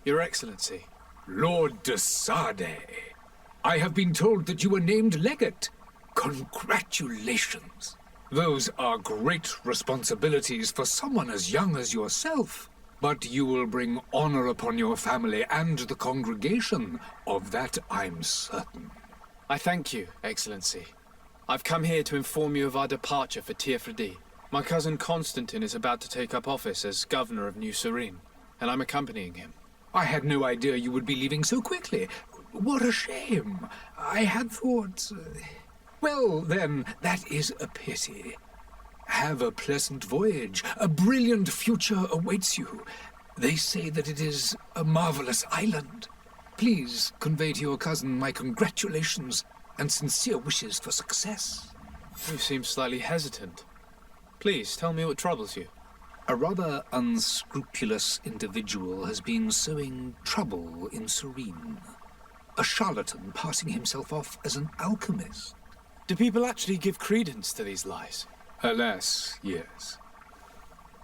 Your Excellency. Lord de Sade, I have been told that you were named legate. Congratulations. Those are great responsibilities for someone as young as yourself. But you will bring honor upon your family and the congregation. Of that I'm certain. I thank you, Excellency. I've come here to inform you of our departure for Tiefredi. My cousin Constantine is about to take up office as governor of New Serene, and I'm accompanying him. I had no idea you would be leaving so quickly. What a shame. I had thought... Well, then, that is a pity. Have a pleasant voyage. A brilliant future awaits you. They say that it is a marvelous island. Please convey to your cousin my congratulations and sincere wishes for success. You seem slightly hesitant. Please, tell me what troubles you. A rather unscrupulous individual has been sowing trouble in Serene. A charlatan passing himself off as an alchemist. Do people actually give credence to these lies? Alas, yes.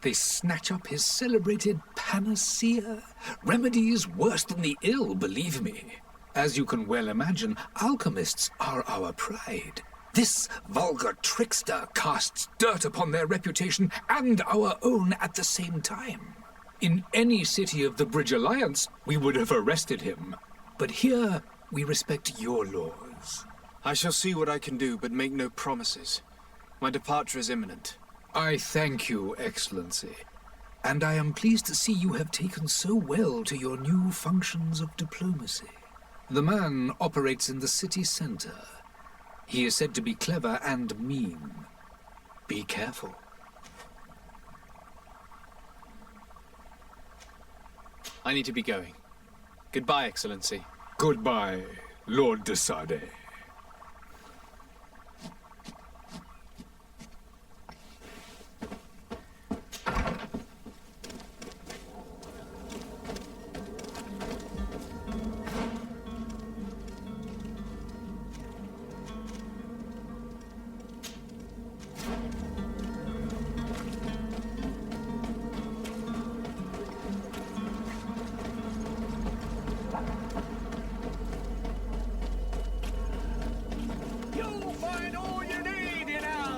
They snatch up his celebrated panacea. Remedies worse than the ill, believe me. As you can well imagine, alchemists are our pride. This vulgar trickster casts dirt upon their reputation and our own at the same time. In any city of the Bridge Alliance, we would have arrested him. But here, we respect your laws. I shall see what I can do, but make no promises. My departure is imminent. I thank you, Excellency. And I am pleased to see you have taken so well to your new functions of diplomacy. The man operates in the city center. He is said to be clever and mean. Be careful. I need to be going. Goodbye, Excellency. Goodbye, Lord de Sade.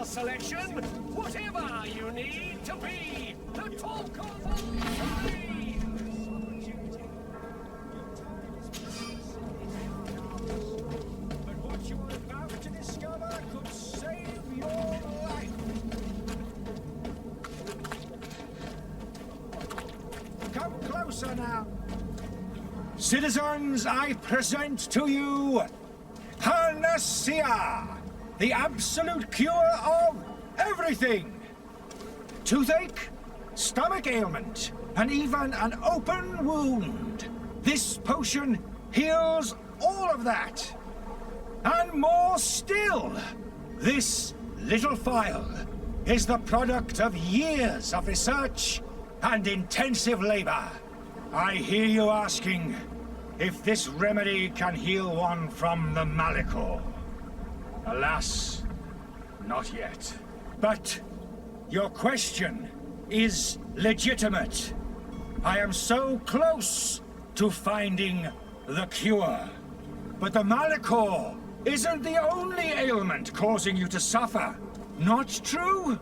Selection, whatever you need to be, the talk of all trades. But what you are about to discover could save your life. Come closer now. Citizens, I present to you Panacea, the absolute cure of everything. Toothache, stomach ailment, and even an open wound. This potion heals all of that. And more still. This little phial is the product of years of research and intensive labor. I hear you asking if this remedy can heal one from the Malachor. Alas, not yet. But your question is legitimate. I am so close to finding the cure. But the Malachor isn't the only ailment causing you to suffer. Not true?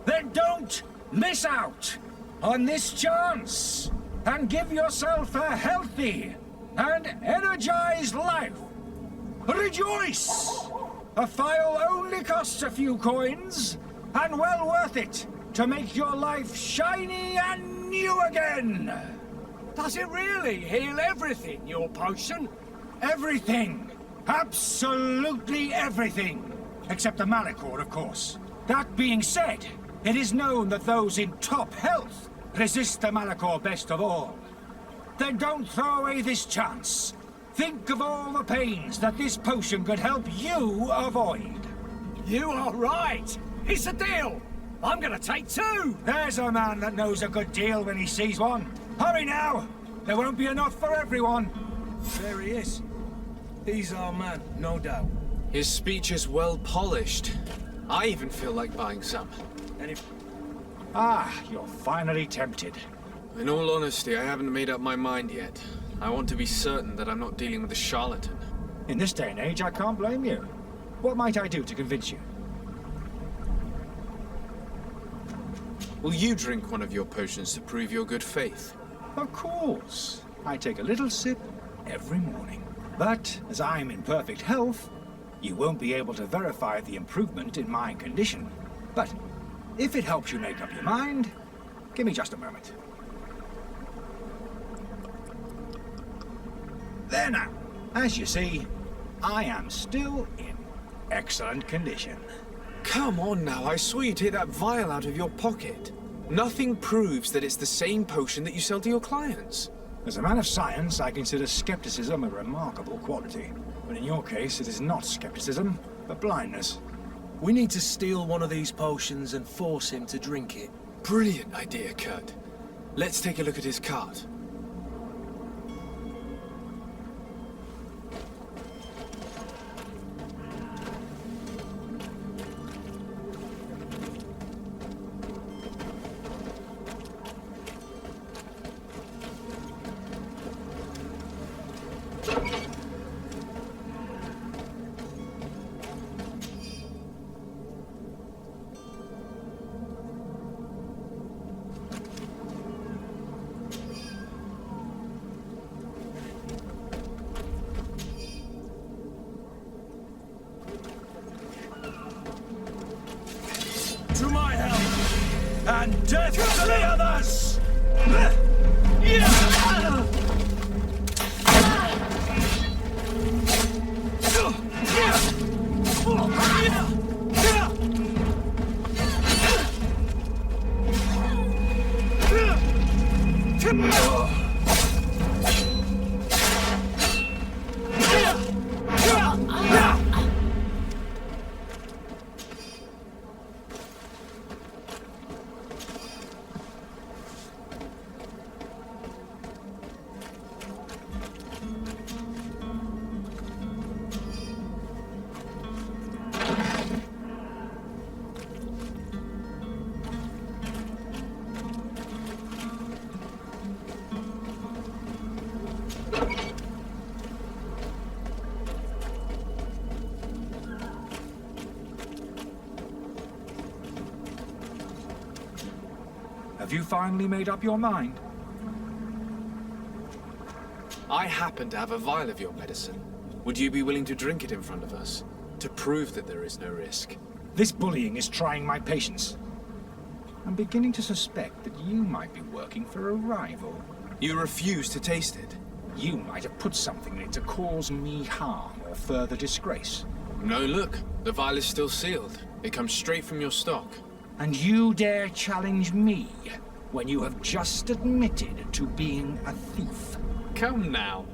Then don't miss out on this chance and give yourself a healthy and energized life. Rejoice! A phial only costs a few coins, and well worth it to make your life shiny and new again. Does it really heal everything, your potion? Everything. Absolutely everything. Except the Malachor, of course. That being said, it is known that those in top health resist the Malachor best of all. Then don't throw away this chance. Think of all the pains that this potion could help you avoid. You are right. It's a deal. I'm gonna take two. There's a man that knows a good deal when he sees one. Hurry now. There won't be enough for everyone. There he is. He's our man, no doubt. His speech is well polished. I even feel like buying some. Ah, you're finally tempted. In all honesty, I haven't made up my mind yet. I want to be certain that I'm not dealing with a charlatan. In this day and age, I can't blame you. What might I do to convince you? Will you drink one of your potions to prove your good faith? Of course. I take a little sip every morning. But, as I'm in perfect health, you won't be able to verify the improvement in my condition. But, if it helps you make up your mind, give me just a moment. There now. As you see, I am still in excellent condition. Come on now, I swear you take that vial out of your pocket. Nothing proves that it's the same potion that you sell to your clients. As a man of science, I consider skepticism a remarkable quality. But in your case, it is not skepticism, but blindness. We need to steal one of these potions and force him to drink it. Brilliant idea, Kurt. Let's take a look at his cart. To my help, and death to the others! Have you finally made up your mind? I happen to have a vial of your medicine. Would you be willing to drink it in front of us? To prove that there is no risk? This bullying is trying my patience. I'm beginning to suspect that you might be working for a rival. You refuse to taste it? You might have put something in it to cause me harm or further disgrace. No, look. The vial is still sealed. It comes straight from your stock. And you dare challenge me when you have just admitted to being a thief? Come now.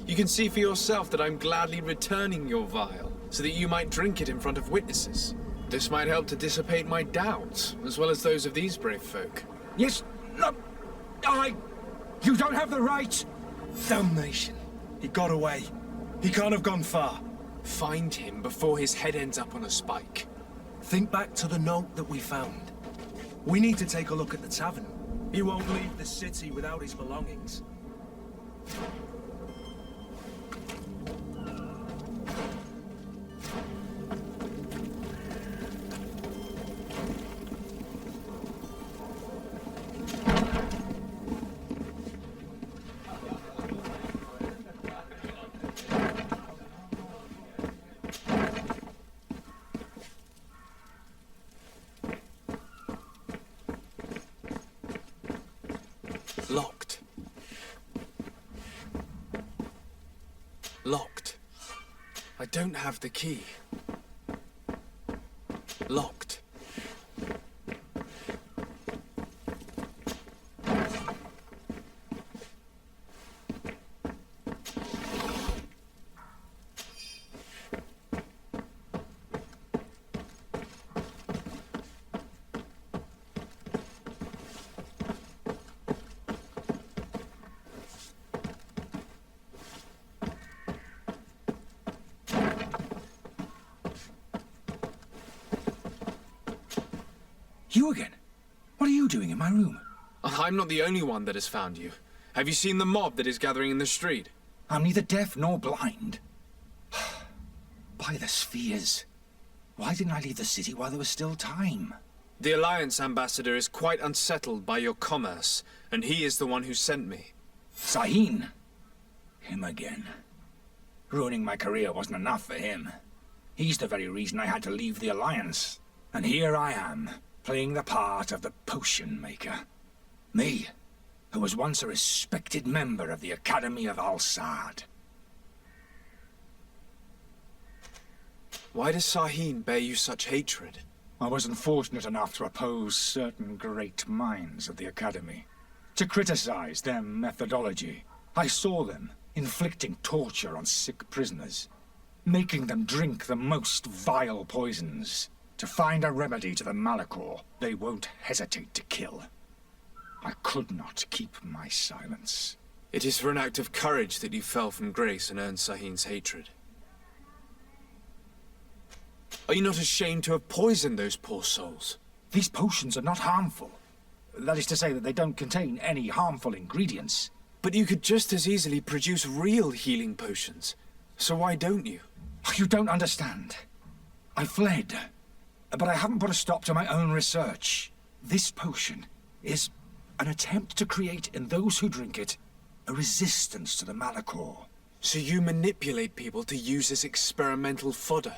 You can see for yourself that I'm gladly returning your vial, so that you might drink it in front of witnesses. This might help to dissipate my doubts, as well as those of these brave folk. Yes, no, you don't have the right. Damnation. He got away. He can't have gone far. Find him before his head ends up on a spike. Think back to the note that we found. We need to take a look at the tavern. He won't leave the city without his belongings. Locked. Locked. I don't have the key. Locked. You again? What are you doing in my room? I'm not the only one that has found you. Have you seen the mob that is gathering in the street? I'm neither deaf nor blind. By the spheres. Why didn't I leave the city while there was still time? The Alliance ambassador is quite unsettled by your commerce, and he is the one who sent me. Sahin. Him again. Ruining my career wasn't enough for him. He's the very reason I had to leave the Alliance. And here I am, playing the part of the potion maker. Me, who was once a respected member of the Academy of Al-Sad. Why does Sahin bear you such hatred? I wasn't fortunate enough to oppose certain great minds of the Academy. To criticize their methodology. I saw them inflicting torture on sick prisoners. Making them drink the most vile poisons. To find a remedy to the Malachor they won't hesitate to kill. I could not keep my silence. It is for an act of courage that you fell from grace and earned Sahin's hatred. Are you not ashamed to have poisoned those poor souls? These potions are not harmful. That is to say that they don't contain any harmful ingredients. But you could just as easily produce real healing potions. So why don't you? You don't understand. I fled. But I haven't put a stop to my own research. This potion is an attempt to create in those who drink it a resistance to the Malachor. So you manipulate people to use as experimental fodder?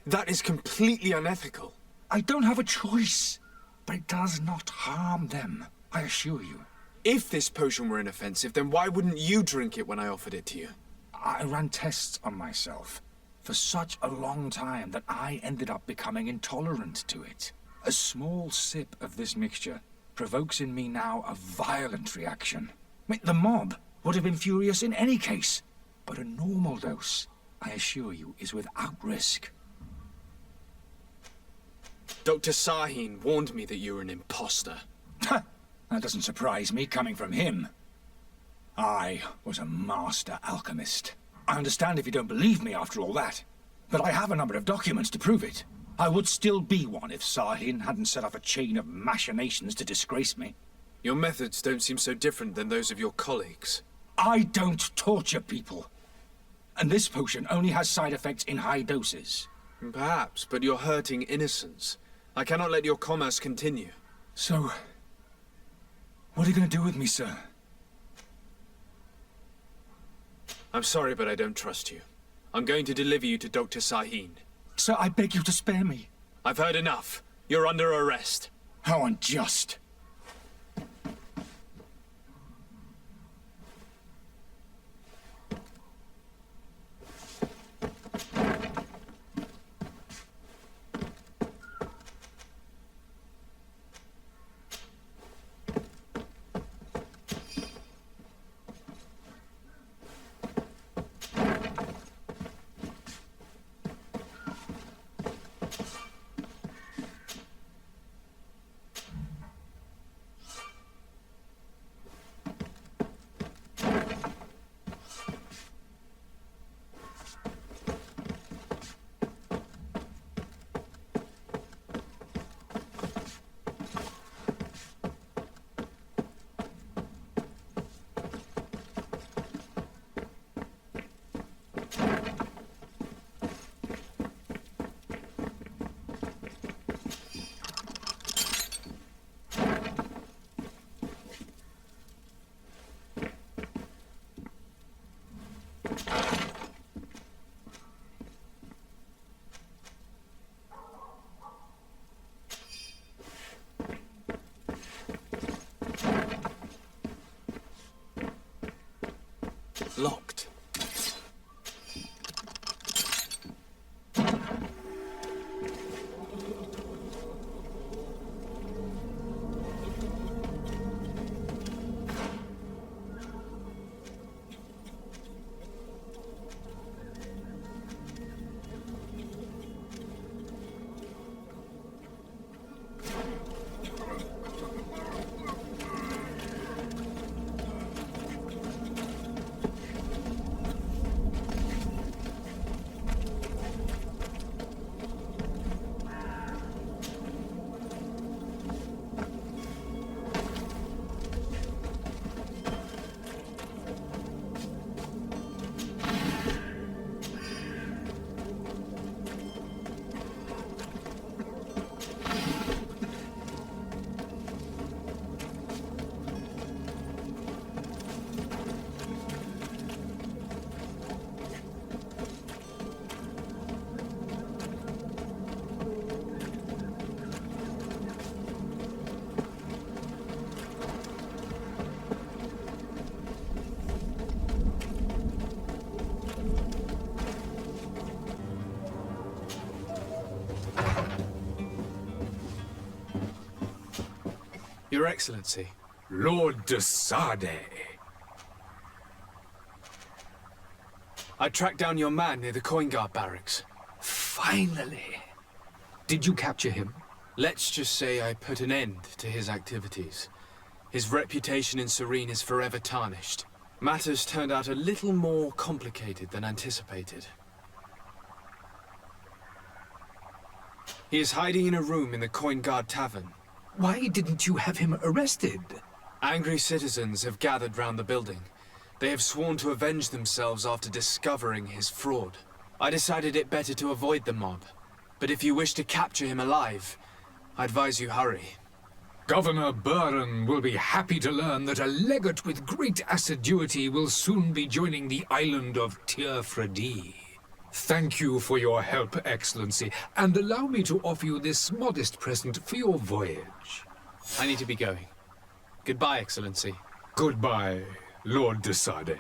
That is completely unethical. I don't have a choice, but it does not harm them, I assure you. If this potion were inoffensive, then why wouldn't you drink it when I offered it to you? I ran tests on myself for such a long time that I ended up becoming intolerant to it. A small sip of this mixture provokes in me now a violent reaction. I mean, the mob would have been furious in any case, but a normal dose, I assure you, is without risk. Dr. Sahin warned me that you were an imposter. That doesn't surprise me, coming from him. I was a master alchemist. I understand if you don't believe me after all that, but I have a number of documents to prove it. I would still be one if Sahin hadn't set off a chain of machinations to disgrace me. Your methods don't seem so different than those of your colleagues. I don't torture people. And this potion only has side effects in high doses. Perhaps, but you're hurting innocents. I cannot let your commerce continue. So, what are you going to do with me, sir? I'm sorry, but I don't trust you. I'm going to deliver you to Dr. Sahin. Sir, I beg you to spare me. I've heard enough. You're under arrest. How unjust. Locked. Your Excellency. Lord de Sade. I tracked down your man near the coin guard barracks. Finally. Did you capture him? Let's just say I put an end to his activities. His reputation in Serene is forever tarnished. Matters turned out a little more complicated than anticipated. He is hiding in a room in the Coin Guard Tavern. Why didn't you have him arrested? Angry citizens have gathered round the building. They have sworn to avenge themselves after discovering his fraud. I decided it better to avoid the mob. But if you wish to capture him alive, I advise you hurry. Governor Buren will be happy to learn that a legate with great assiduity will soon be joining the island of Tierfredi. Thank you for your help, Excellency, and allow me to offer you this modest present for your voyage. I need to be going. Goodbye, Excellency. Goodbye, Lord de Sade.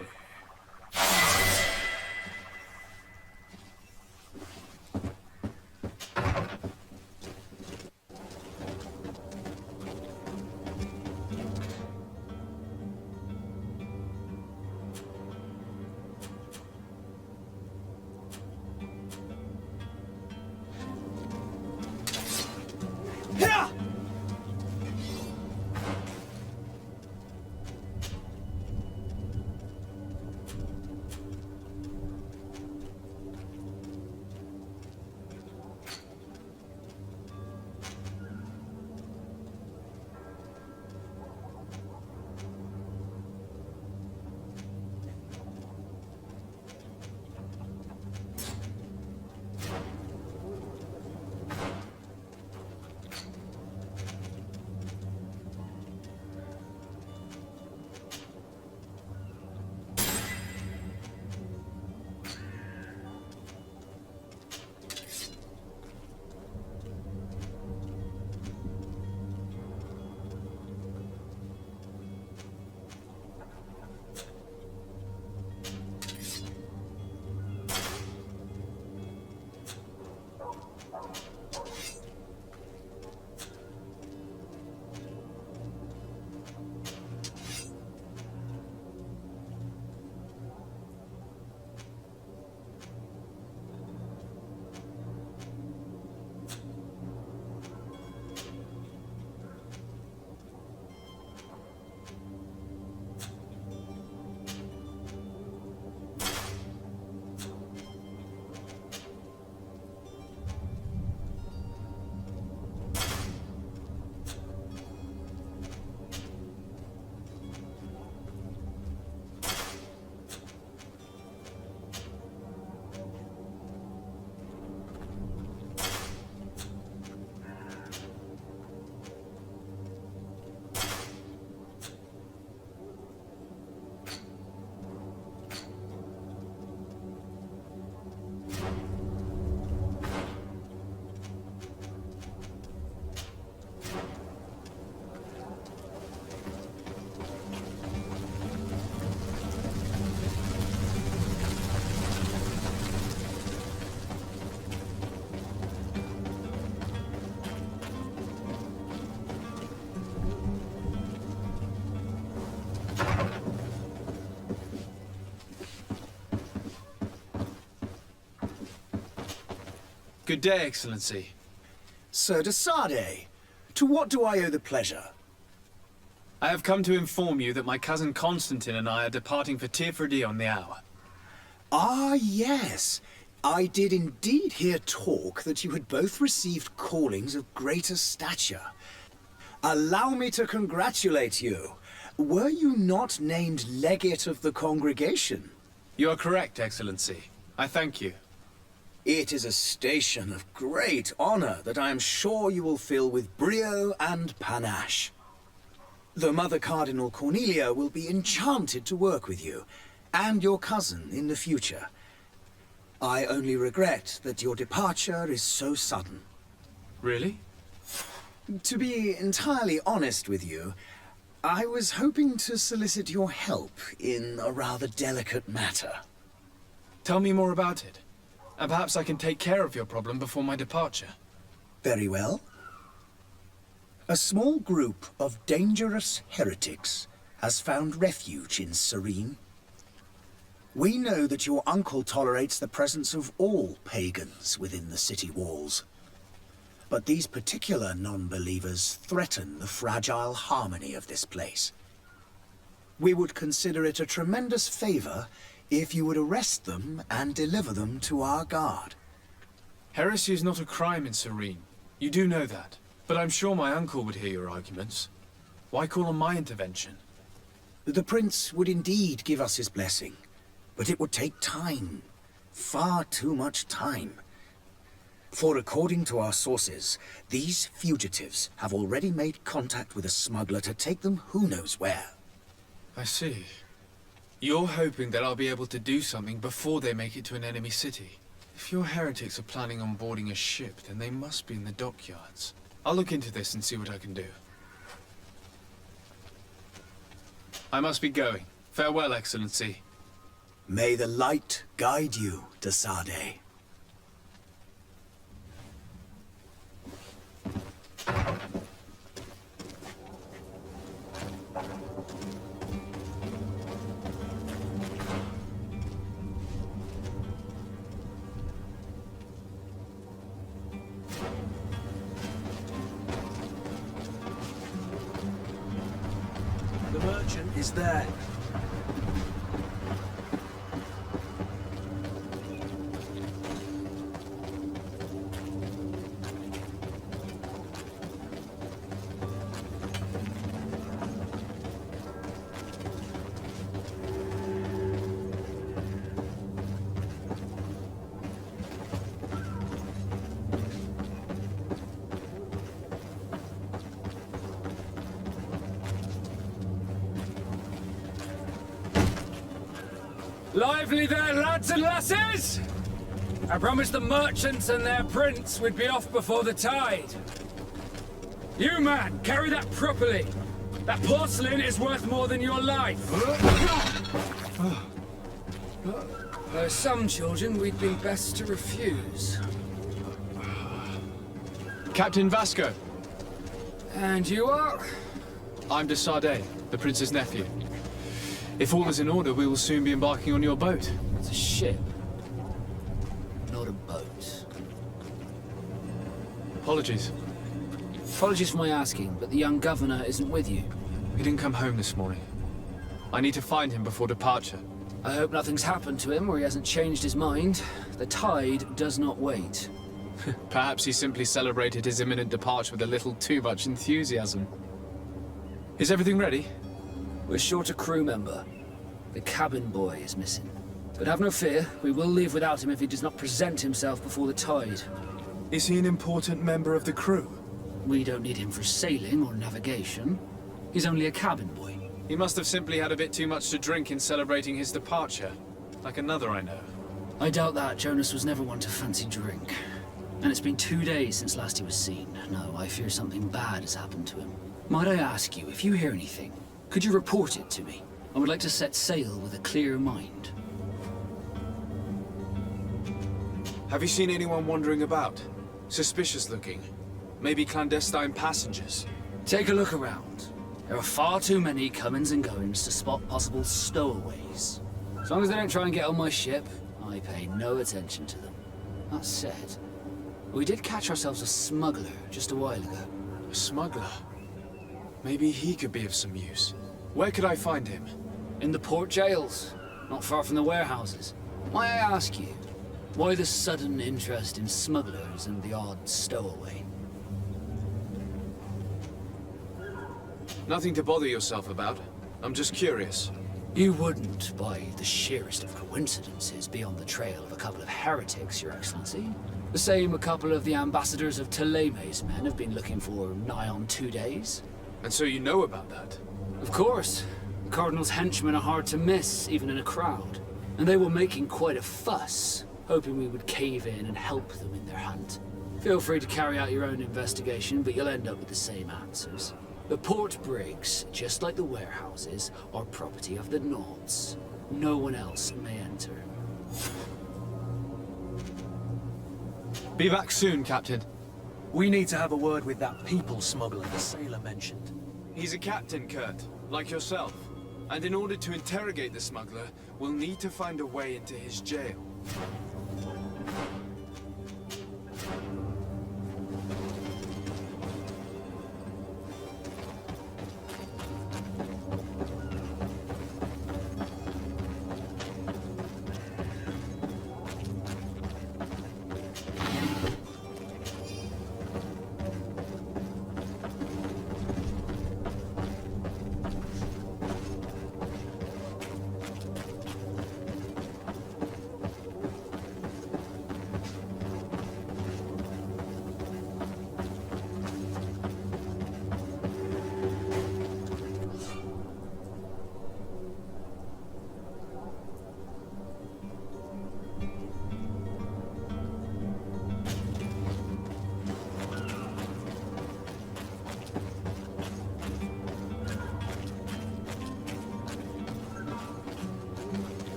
Good day, Excellency. Sir de Sade, to what do I owe the pleasure? I have come to inform you that my cousin Constantine and I are departing for Tierfredi on the hour. Ah, yes. I did indeed hear talk that you had both received callings of greater stature. Allow me to congratulate you. Were you not named legate of the congregation? You are correct, Excellency. I thank you. It is a station of great honor that I am sure you will fill with brio and panache. The Mother Cardinal Cornelia will be enchanted to work with you, and your cousin in the future. I only regret that your departure is so sudden. Really? To be entirely honest with you, I was hoping to solicit your help in a rather delicate matter. Tell me more about it. And perhaps I can take care of your problem before my departure. Very well. A small group of dangerous heretics has found refuge in Serene. We know that your uncle tolerates the presence of all pagans within the city walls. But these particular non-believers threaten the fragile harmony of this place. We would consider it a tremendous favor if you would arrest them and deliver them to our guard. Heresy is not a crime in Serene. You do know that. But I'm sure my uncle would hear your arguments. Why call on my intervention? The prince would indeed give us his blessing, but it would take time. Far too much time. For according to our sources, these fugitives have already made contact with a smuggler to take them who knows where. I see. You're hoping that I'll be able to do something before they make it to an enemy city. If your heretics are planning on boarding a ship, then they must be in the dockyards. I'll look into this and see what I can do. I must be going. Farewell, Excellency. May the light guide you to Sade. The merchant is there. Lively there, lads and lasses! I promised the merchants and their prince we'd be off before the tide. You, man, carry that properly. That porcelain is worth more than your life. There are some children we'd be best to refuse. Captain Vasco. And you are? I'm de Sade, the prince's nephew. If all is in order, we will soon be embarking on your boat. It's a ship, not a boat. Apologies. Apologies for my asking, but the young governor isn't with you. He didn't come home this morning. I need to find him before departure. I hope nothing's happened to him or he hasn't changed his mind. The tide does not wait. Perhaps he simply celebrated his imminent departure with a little too much enthusiasm. Is everything ready? We're short a crew member. The cabin boy is missing. But have no fear, we will leave without him if he does not present himself before the tide. Is he an important member of the crew? We don't need him for sailing or navigation. He's only a cabin boy. He must have simply had a bit too much to drink in celebrating his departure. Like another I know. I doubt that. Jonas was never one to fancy drink. And it's been 2 days since last he was seen. No, I fear something bad has happened to him. Might I ask you, if you hear anything, could you report it to me? I would like to set sail with a clear mind. Have you seen anyone wandering about? Suspicious looking. Maybe clandestine passengers. Take a look around. There are far too many comings and goings to spot possible stowaways. As long as they don't try and get on my ship, I pay no attention to them. That said, we did catch ourselves a smuggler just a while ago. A smuggler? Maybe he could be of some use. Where could I find him? In the port jails, not far from the warehouses. May I ask you, why the sudden interest in smugglers and the odd stowaway? Nothing to bother yourself about. I'm just curious. You wouldn't, by the sheerest of coincidences, be on the trail of a couple of heretics, Your Excellency. The same a couple of the ambassadors of Ptolemy's men have been looking for nigh on 2 days. And so you know about that? Of course. The Cardinal's henchmen are hard to miss, even in a crowd. And they were making quite a fuss, hoping we would cave in and help them in their hunt. Feel free to carry out your own investigation, but you'll end up with the same answers. The port brigs, just like the warehouses, are property of the Nauts. No one else may enter. Be back soon, Captain. We need to have a word with that people smuggler the sailor mentioned. He's a captain, Kurt, like yourself. And in order to interrogate the smuggler, we'll need to find a way into his jail.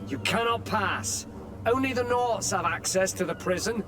You cannot pass. Only the Norts have access to the prison.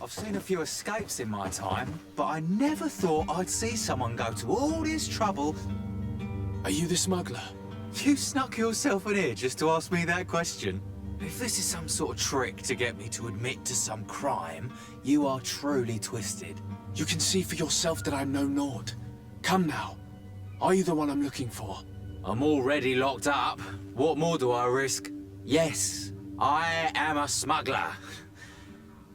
I've seen a few escapes in my time, but I never thought I'd see someone go to all this trouble. Are you the smuggler? You snuck yourself in here just to ask me that question? If this is some sort of trick to get me to admit to some crime, you are truly twisted. You can see for yourself that I'm no Nord. Come now. Are you the one I'm looking for? I'm already locked up. What more do I risk? Yes, I am a smuggler.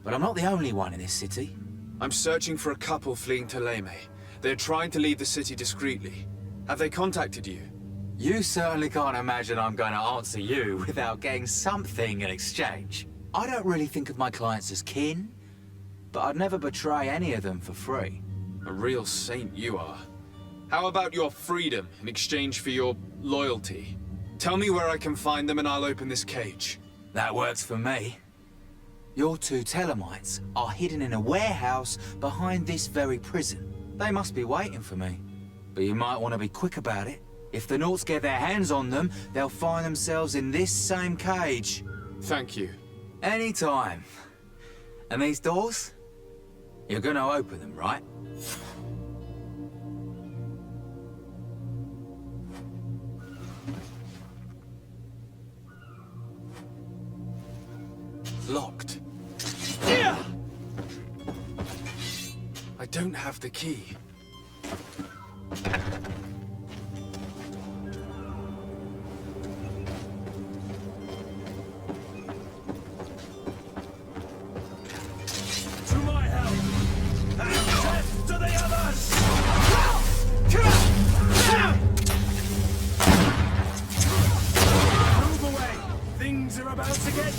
But I'm not the only one in this city. I'm searching for a couple fleeing to Leme. They're trying to leave the city discreetly. Have they contacted you? You certainly can't imagine I'm going to answer you without getting something in exchange. I don't really think of my clients as kin, but I'd never betray any of them for free. A real saint you are. How about your freedom in exchange for your loyalty? Tell me where I can find them and I'll open this cage. That works for me. Your two Telemites are hidden in a warehouse behind this very prison. They must be waiting for me. But you might want to be quick about it. If the Norts get their hands on them, they'll find themselves in this same cage. Thank you. Anytime. And these doors? You're gonna open them, right? Locked. I don't have the key. To my help! And death to the others! Move away! Things are about to get...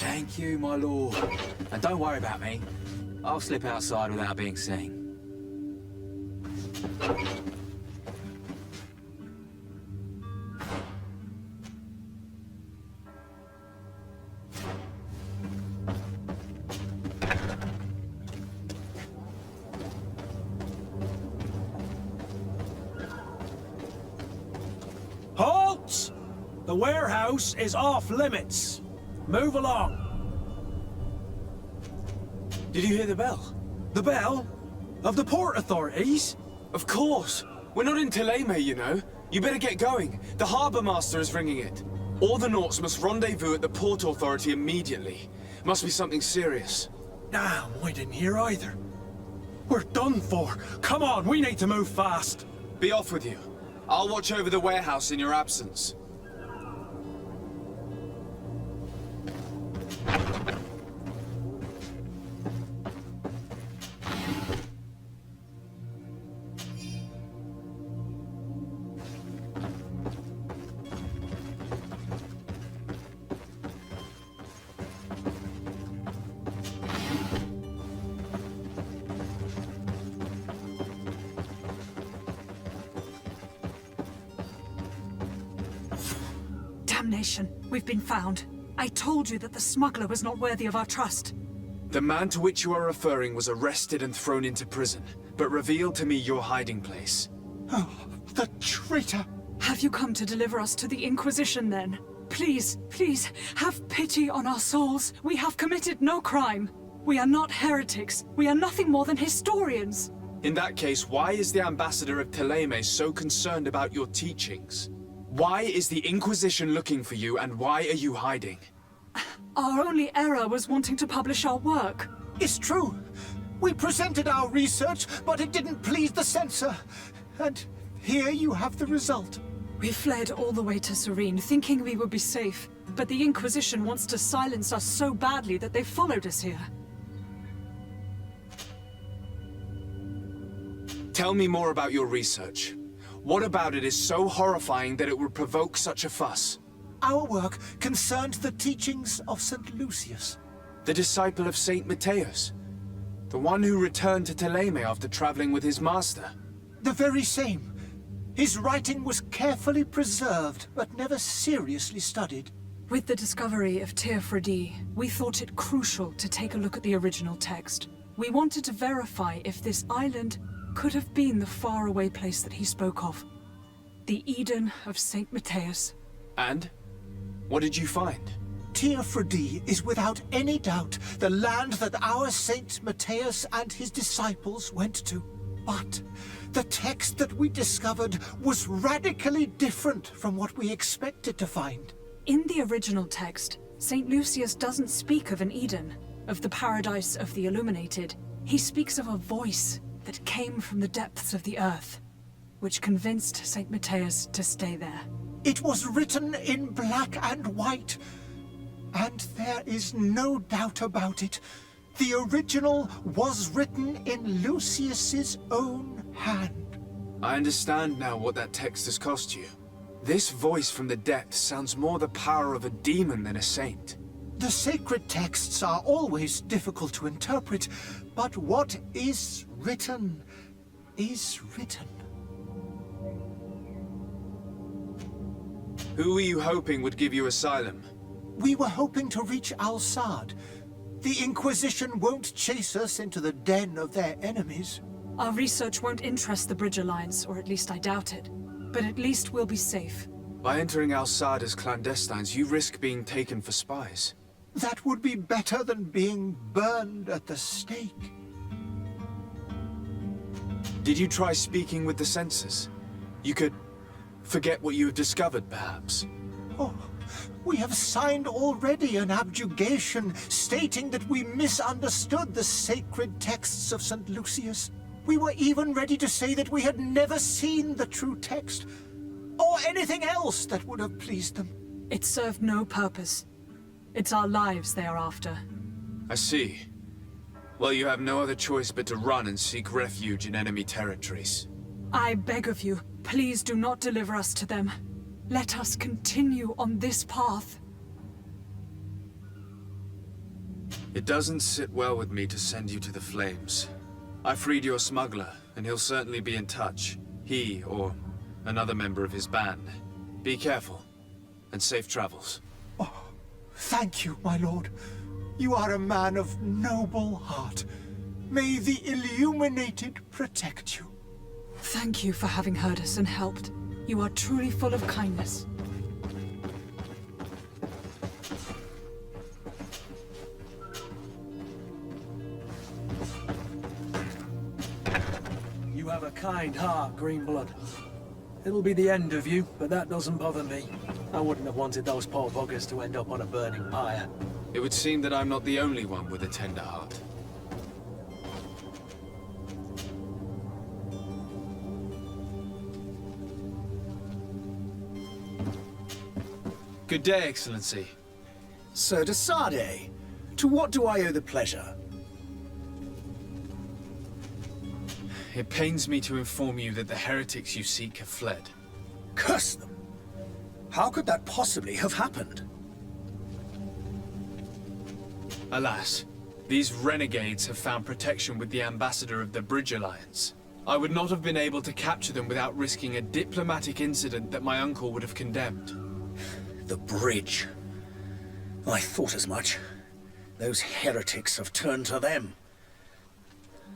Thank you, my lord. And don't worry about me. I'll slip outside without being seen. The warehouse is off limits. Move along. Did you hear the bell? The bell? Of the port authorities? Of course. We're not in Teleme, you know. You better get going. The harbour master is ringing it. All the Nauts must rendezvous at the port authority immediately. Must be something serious. Damn, we didn't hear either. We're done for. Come on, we need to move fast. Be off with you. I'll watch over the warehouse in your absence. Damnation! We've been found. I told you that the smuggler was not worthy of our trust. The man to which you are referring was arrested and thrown into prison, but revealed to me your hiding place. Oh, the traitor! Have you come to deliver us to the Inquisition, then? Please, please, have pity on our souls. We have committed no crime. We are not heretics. We are nothing more than historians. In that case, why is the ambassador of Teleme so concerned about your teachings? Why is the Inquisition looking for you, and why are you hiding? Our only error was wanting to publish our work. It's true. We presented our research, but it didn't please the censor. And here you have the result. We fled all the way to Serene, thinking we would be safe. But the Inquisition wants to silence us so badly that they followed us here. Tell me more about your research. What about it is so horrifying that it would provoke such a fuss? Our work concerned the teachings of St. Lucius. The disciple of Saint Matthias? The one who returned to Teleme after traveling with his master? The very same. His writing was carefully preserved, but never seriously studied. With the discovery of Teofredi, we thought it crucial to take a look at the original text. We wanted to verify if this island could have been the faraway place that he spoke of. The Eden of Saint Matthias. And? What did you find? Teofredi is without any doubt the land that our Saint Matthias and his disciples went to. But the text that we discovered was radically different from what we expected to find. In the original text, Saint Lucius doesn't speak of an Eden, of the paradise of the illuminated. He speaks of a voice that came from the depths of the earth, which convinced Saint Matthias to stay there. It was written in black and white, and there is no doubt about it. The original was written in Lucius's own hand. I understand now what that text has cost you. This voice from the depths sounds more the power of a demon than a saint. The sacred texts are always difficult to interpret, but what is written is written. Who were you hoping would give you asylum? We were hoping to reach Al-Sad. The Inquisition won't chase us into the den of their enemies. Our research won't interest the Bridge Alliance, or at least I doubt it. But at least we'll be safe. By entering Al-Sad as clandestines, you risk being taken for spies. That would be better than being burned at the stake. Did you try speaking with the censors? You could forget what you have discovered, perhaps. Oh, we have signed already an abjugation stating that we misunderstood the sacred texts of St. Lucius. We were even ready to say that we had never seen the true text, or anything else that would have pleased them. It served no purpose. It's our lives they are after. I see. Well, you have no other choice but to run and seek refuge in enemy territories. I beg of you, please do not deliver us to them. Let us continue on this path. It doesn't sit well with me to send you to the flames. I freed your smuggler, and he'll certainly be in touch. He, or another member of his band. Be careful, and safe travels. Oh, thank you, my lord. You are a man of noble heart. May the Illuminated protect you. Thank you for having heard us and helped. You are truly full of kindness. a kind heart, Greenblood. It'll be the end of you, but that doesn't bother me. I wouldn't have wanted those poor buggers to end up on a burning pyre. It would seem that I'm not the only one with a tender heart. Good day, Excellency. Sir de Sardet, to what do I owe the pleasure? It pains me to inform you that the heretics you seek have fled. Curse them! How could that possibly have happened? Alas, these renegades have found protection with the ambassador of the Bridge Alliance. I would not have been able to capture them without risking a diplomatic incident that my uncle would have condemned. The bridge. I thought as much. Those heretics have turned to them.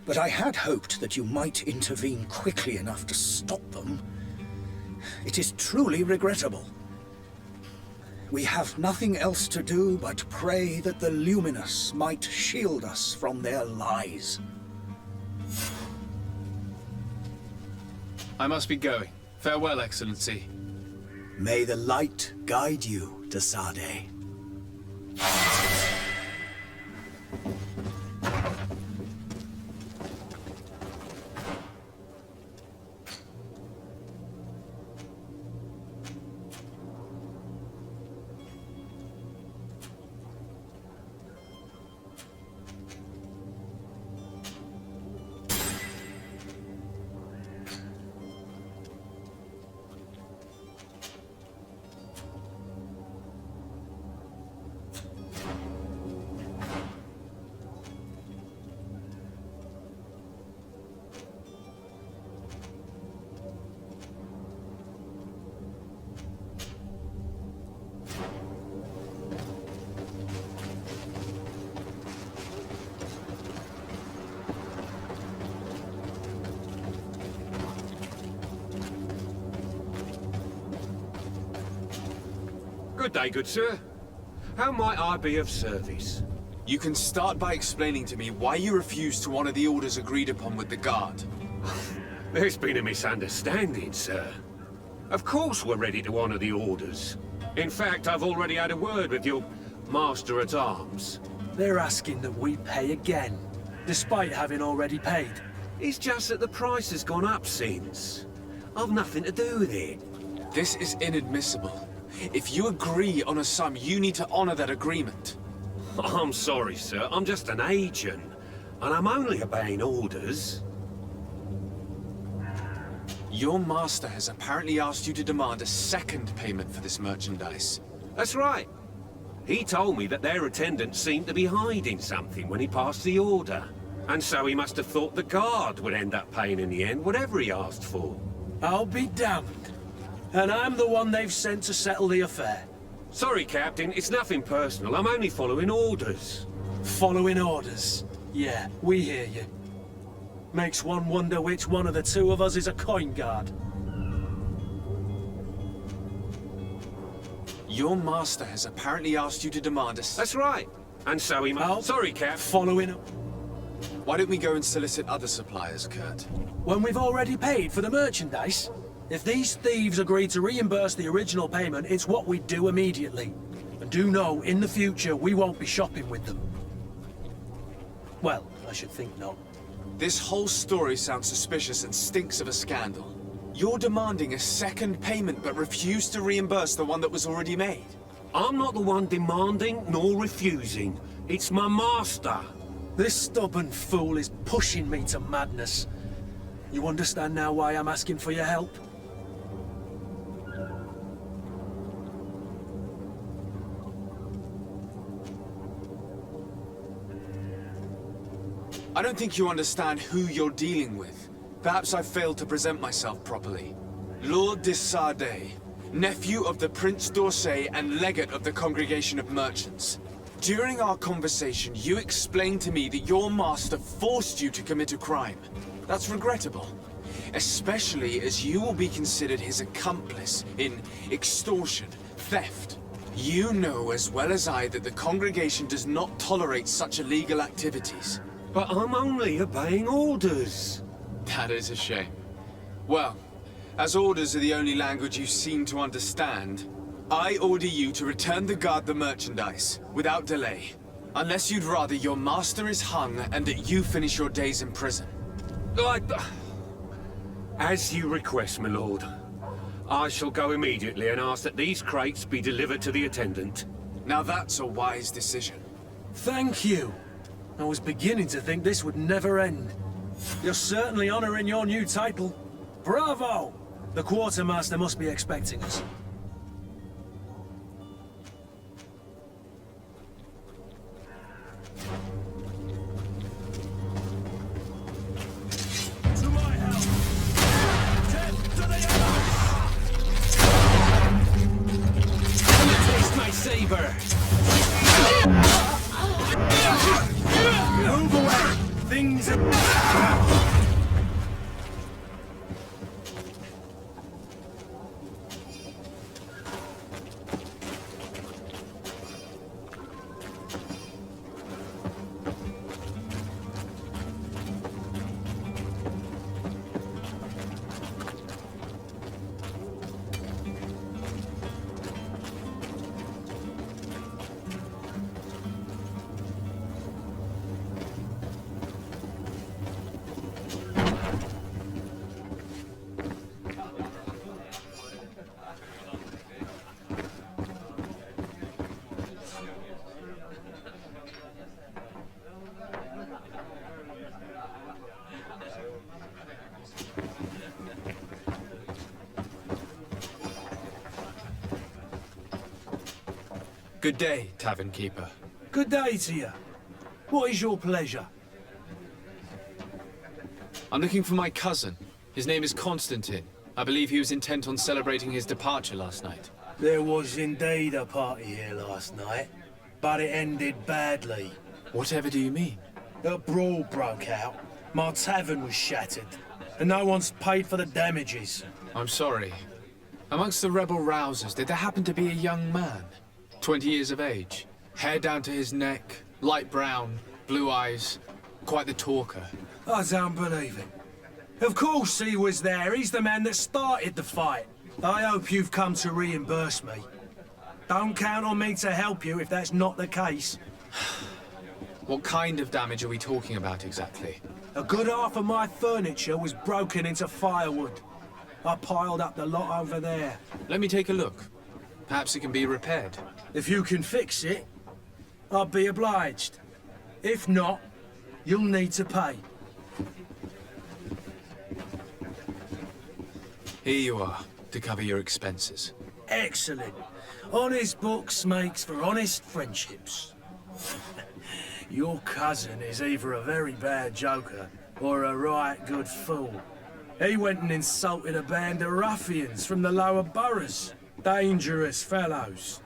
But I had hoped that you might intervene quickly enough to stop them. It is truly regrettable. We have nothing else to do but pray that the Luminous might shield us from their lies. I must be going. Farewell, Excellency. May the light guide you, de Sardet. Good day, good sir. How might I be of service? You can start by explaining to me why you refused to honor the orders agreed upon with the guard. There's been a misunderstanding, sir. Of course we're ready to honor the orders. In fact, I've already had a word with your master-at-arms. They're asking that we pay again, despite having already paid. It's just that the price has gone up since. I've nothing to do with it. This is inadmissible. If you agree on a sum, you need to honor that agreement. I'm sorry, sir. I'm just an agent. And I'm only obeying orders. Your master has apparently asked you to demand a second payment for this merchandise. That's right. He told me that their attendant seemed to be hiding something when he passed the order. And so he must have thought the guard would end up paying in the end, whatever he asked for. I'll be damned. And I'm the one they've sent to settle the affair. Sorry, Captain. It's nothing personal. I'm only following orders. Following orders? Yeah, we hear you. Makes one wonder which one of the two of us is a coin guard. Your master has apparently asked you to demand a... That's right. And so he must... Sorry, Cap. Following... Why don't we go and solicit other suppliers, Kurt? When we've already paid for the merchandise? If these thieves agree to reimburse the original payment, it's what we do immediately. And do know, in the future, we won't be shopping with them. Well, I should think not. This whole story sounds suspicious and stinks of a scandal. You're demanding a second payment but refuse to reimburse the one that was already made. I'm not the one demanding nor refusing. It's my master. This stubborn fool is pushing me to madness. You understand now why I'm asking for your help? I don't think you understand who you're dealing with. Perhaps I failed to present myself properly. Lord de Sardet, nephew of the Prince d'Orsay and legate of the Congregation of Merchants. During our conversation, you explained to me that your master forced you to commit a crime. That's regrettable, especially as you will be considered his accomplice in extortion, theft. You know as well as I that the Congregation does not tolerate such illegal activities. But I'm only obeying orders. That is a shame. Well, as orders are the only language you seem to understand, I order you to return the guard the merchandise, without delay. Unless you'd rather your master is hung and that you finish your days in prison. As you request, my lord. I shall go immediately and ask that these crates be delivered to the attendant. Now that's a wise decision. Thank you. I was beginning to think this would never end. You're certainly honoring your new title. Bravo! The quartermaster must be expecting us. To my help! Death to the enemy! Taste my saber! Move away! Things are... Good day, tavern keeper. Good day to you. What is your pleasure? I'm looking for my cousin. His name is Constantine. I believe he was intent on celebrating his departure last night. There was indeed a party here last night, but it ended badly. Whatever do you mean? A brawl broke out. My tavern was shattered, and no one's paid for the damages. I'm sorry. Amongst the rebel rousers, did there happen to be a young man? 20 years of age, hair down to his neck, light brown, blue eyes, quite the talker. I don't believe it. Of course he was there. He's the man that started the fight. I hope you've come to reimburse me. Don't count on me to help you if that's not the case. What kind of damage are we talking about exactly? A good half of my furniture was broken into firewood. I piled up the lot over there. Let me take a look. Perhaps it can be repaired. If you can fix it, I'll be obliged. If not, you'll need to pay. Here you are, to cover your expenses. Excellent. Honest books makes for honest friendships. Your cousin is either a very bad joker or a right good fool. He went and insulted a band of ruffians from the lower boroughs. Dangerous fellows.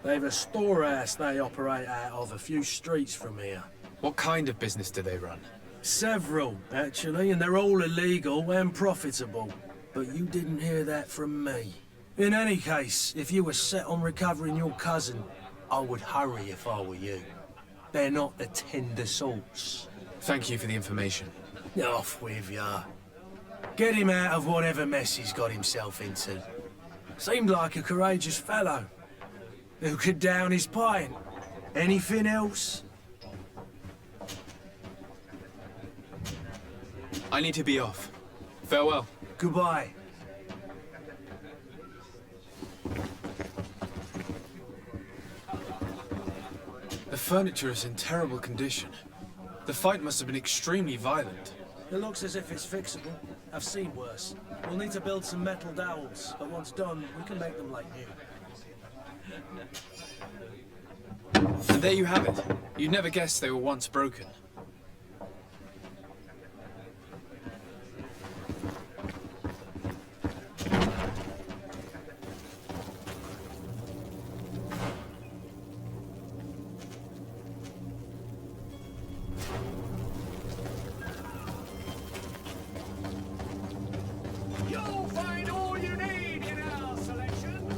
They've a storehouse they operate out of a few streets from here. What kind of business do they run? Several, actually, and they're all illegal and profitable. But you didn't hear that from me. In any case, if you were set on recovering your cousin, I would hurry if I were you. They're not the tender sorts. Thank you for the information. Off with ya. Get him out of whatever mess he's got himself into. Seemed like a courageous fellow. Who could down his pint? Anything else? I need to be off. Farewell. Goodbye. The furniture is in terrible condition. The fight must have been extremely violent. It looks as if it's fixable. I've seen worse. We'll need to build some metal dowels, but once done, we can make them like new. And there you have it. You'd never guessed they were once broken. You'll find all you need in our selection.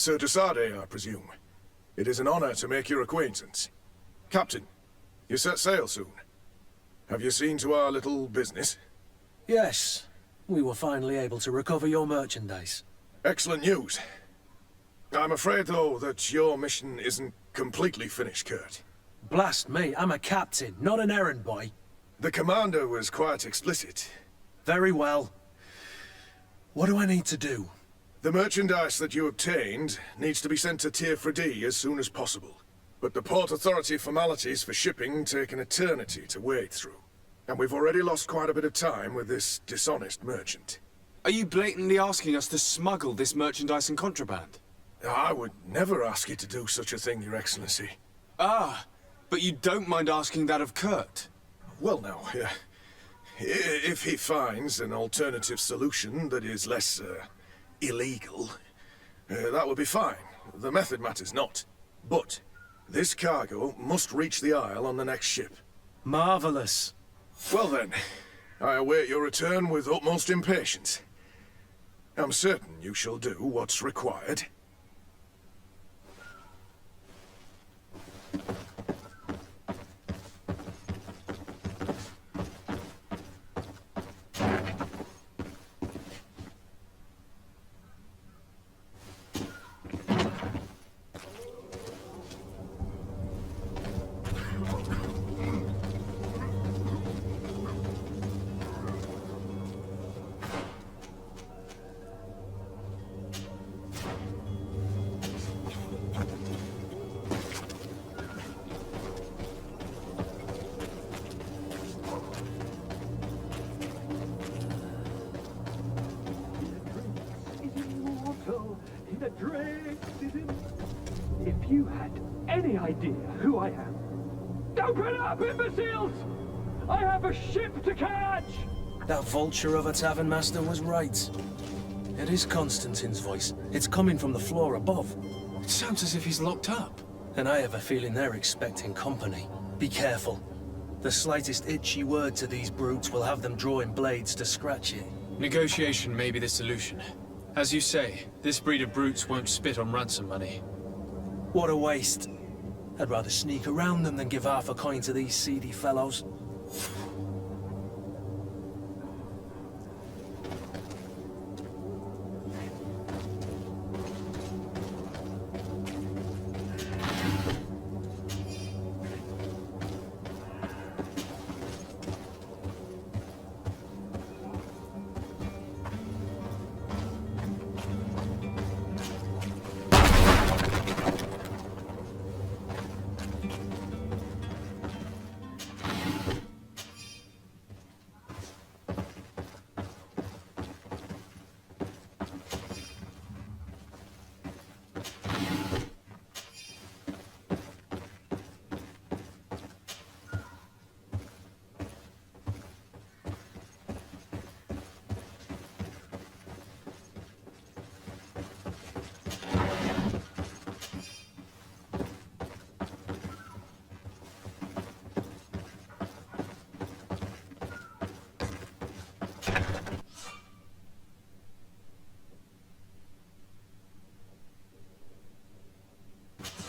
Sir Desade, I presume. It is an honor to make your acquaintance. Captain, you set sail soon. Have you seen to our little business? Yes. We were finally able to recover your merchandise. Excellent news. I'm afraid, though, that your mission isn't completely finished, Kurt. Blast me, I'm a captain, not an errand boy. The commander was quite explicit. Very well. What do I need to do? The merchandise that you obtained needs to be sent to Tier 4D as soon as possible. But the Port Authority formalities for shipping take an eternity to wade through. And we've already lost quite a bit of time with this dishonest merchant. Are you blatantly asking us to smuggle this merchandise and contraband? I would never ask you to do such a thing, Your Excellency. Ah, but you don't mind asking that of Kurt? Well, now, if he finds an alternative solution that is less, illegal, that would be fine. The method matters not. But this cargo must reach the Isle on the next ship. Marvelous. Well then, I await your return with utmost impatience. I'm certain you shall do what's required. If you had any idea who I am... Open up, imbeciles! I have a ship to catch! That vulture of a tavern master was right. It is Constantine's voice. It's coming from the floor above. It sounds as if he's locked up. And I have a feeling they're expecting company. Be careful. The slightest itchy word to these brutes will have them drawing blades to scratch it. Negotiation may be the solution. As you say, this breed of brutes won't spit on ransom money. What a waste. I'd rather sneak around them than give half a coin to these seedy fellows.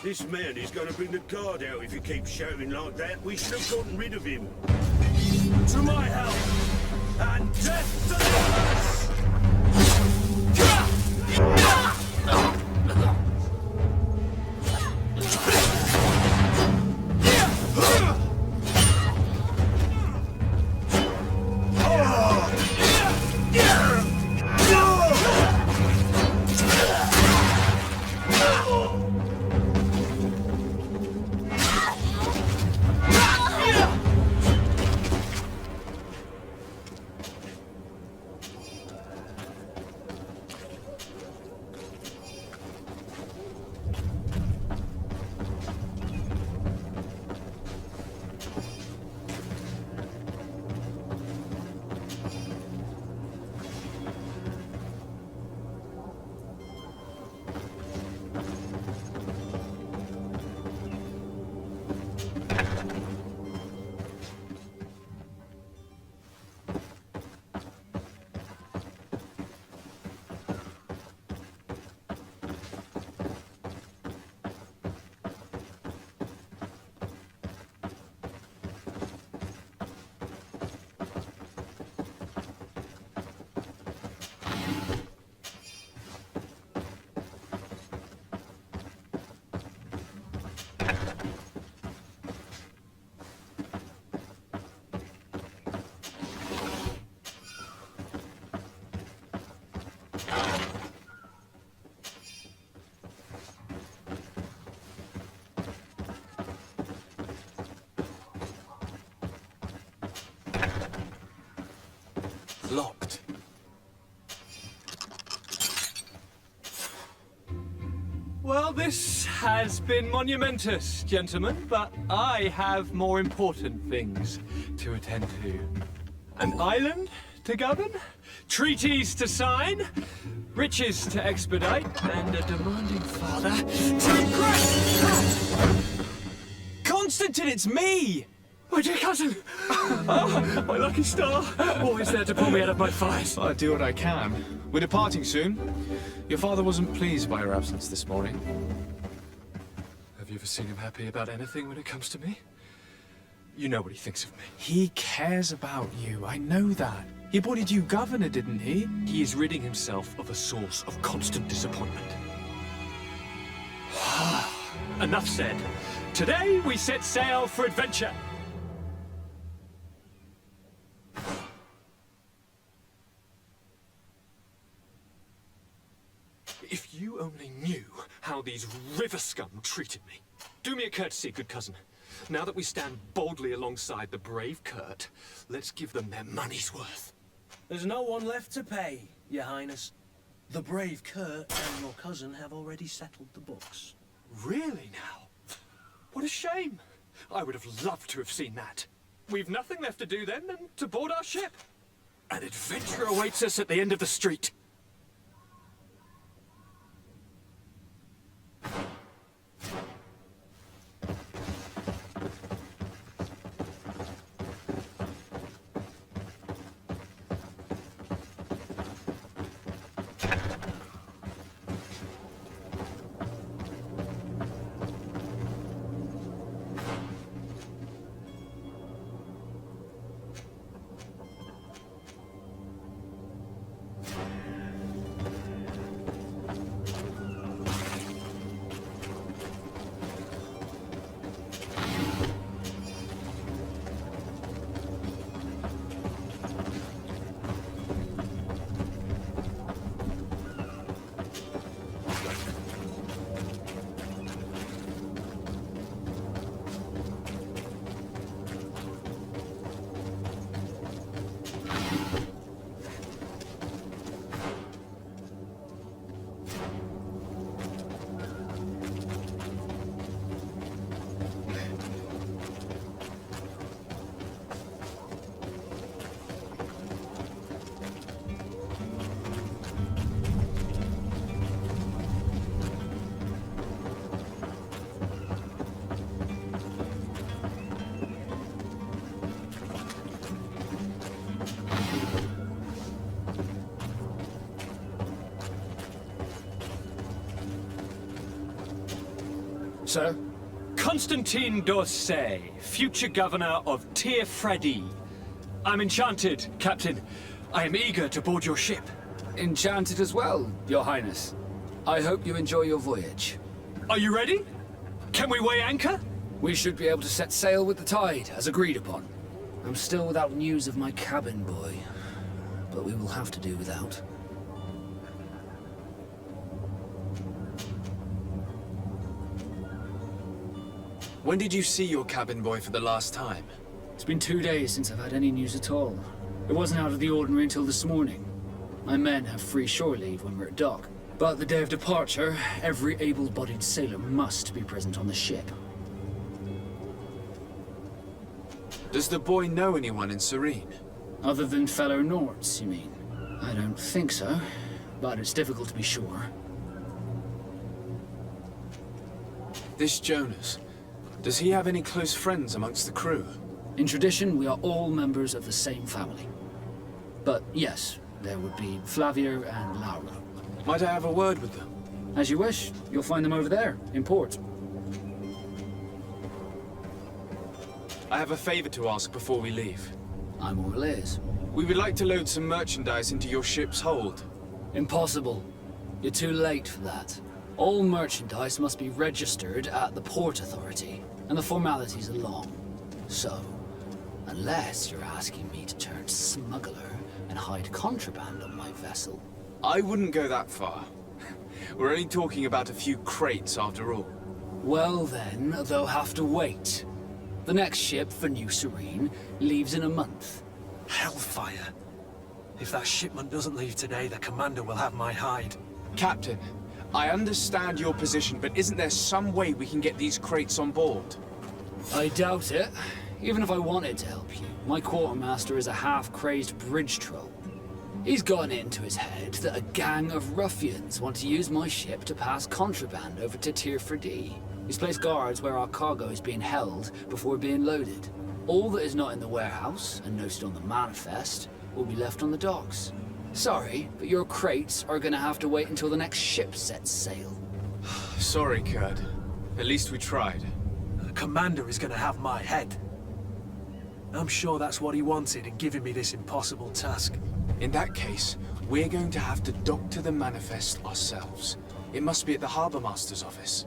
This man is going to bring the guard out if he keeps shouting like that. We should have gotten rid of him. To my help! And death to the others! Well, this has been monumentous, gentlemen, but I have more important things to attend to. An island to govern, treaties to sign, riches to expedite, and a demanding father to impress! Constantine, it's me! My dear cousin! Oh, my lucky star! Always there to pull me out of my fires. I'll do what I can. We're departing soon. Your father wasn't pleased by your absence this morning. Have you ever seen him happy about anything when it comes to me? You know what he thinks of me. He cares about you, I know that. He appointed you governor, didn't he? He is ridding himself of a source of constant disappointment. Enough said. Today we set sail for adventure. If you only knew how these river scum treated me. Do me a courtesy, good cousin. Now that we stand boldly alongside the brave Kurt, let's give them their money's worth. There's no one left to pay, Your Highness. The brave Kurt and your cousin have already settled the books. Really now? What a shame. I would have loved to have seen that. We've nothing left to do then than to board our ship. An adventure awaits us at the end of the street. Sir? Constantine d'Orsay, future governor of Tirfredi. I'm enchanted, Captain. I am eager to board your ship. Enchanted as well, Your Highness. I hope you enjoy your voyage. Are you ready? Can we weigh anchor? We should be able to set sail with the tide, as agreed upon. I'm still without news of my cabin boy, but we will have to do without. When did you see your cabin boy for the last time? It's been 2 days since I've had any news at all. It wasn't out of the ordinary until this morning. My men have free shore leave when we're at dock. But the day of departure, every able-bodied sailor must be present on the ship. Does the boy know anyone in Serene? Other than fellow Nords, you mean? I don't think so, but it's difficult to be sure. This Jonas, does he have any close friends amongst the crew? In tradition, we are all members of the same family. But yes, there would be Flavia and Laura. Might I have a word with them? As you wish. You'll find them over there, in port. I have a favor to ask before we leave. I'm all ears. We would like to load some merchandise into your ship's hold. Impossible. You're too late for that. All merchandise must be registered at the Port Authority, and the formalities are long. So, unless you're asking me to turn smuggler and hide contraband on my vessel. I wouldn't go that far. We're only talking about a few crates after all. Well then, they'll have to wait. The next ship for New Serene leaves in a month. Hellfire. If that shipment doesn't leave today, the commander will have my hide. Captain, I understand your position, but isn't there some way we can get these crates on board? I doubt it. Even if I wanted to help you, my quartermaster is a half-crazed bridge troll. He's gotten it into his head that a gang of ruffians want to use my ship to pass contraband over to Tier 4D. He's placed guards where our cargo is being held before being loaded. All that is not in the warehouse, and noted on the manifest, will be left on the docks. Sorry, but your crates are gonna have to wait until the next ship sets sail. Sorry, Kurd. At least we tried. The commander is gonna have my head. I'm sure that's what he wanted in giving me this impossible task. In that case, we're going to have to dock to the manifest ourselves. It must be at the Harbour Master's office.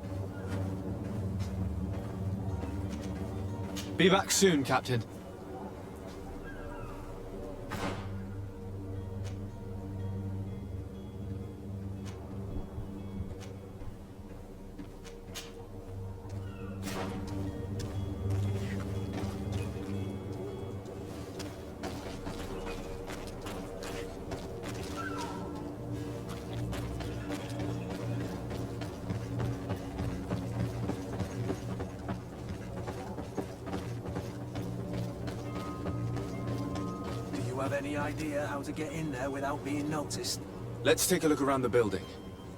Be back soon, Captain. Any idea how to get in there without being noticed? Let's take a look around the building.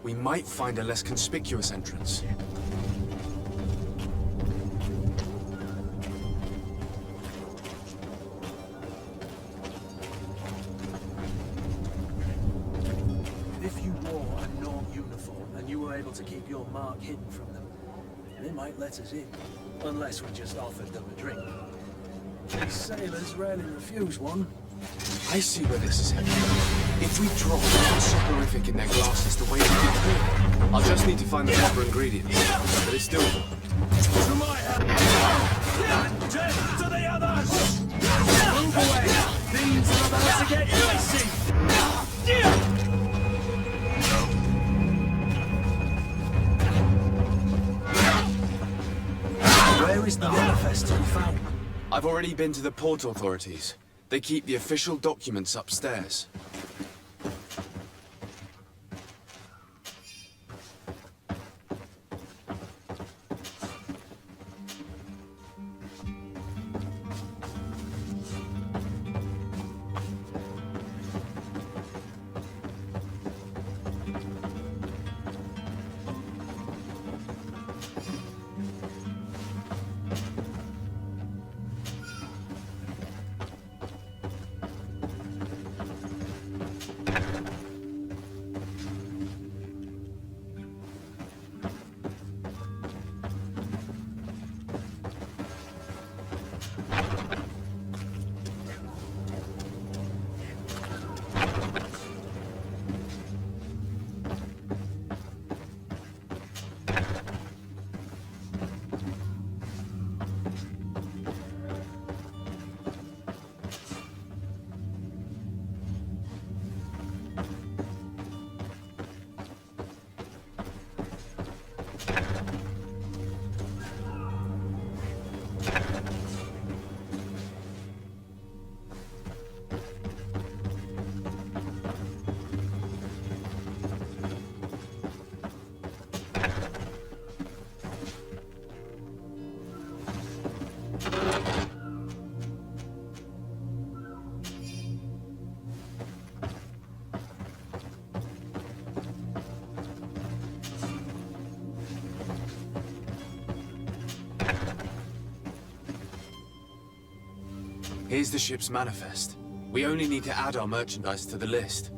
We might find a less conspicuous entrance. If you wore a Norm uniform and you were able to keep your mark hidden from them, they might let us in. Unless we just offered them a drink. These sailors rarely refuse one. I see where this is heading. If we drop one soporific in their glasses the way we did here, I'll just need to find the proper ingredients. But it's doable. To my hand! And death to the others! Move away! Things are about to get dicey! Where is the manifest to be found? I've already been to the port authorities. They keep the official documents upstairs. Here's the ship's manifest. We only need to add our merchandise to the list.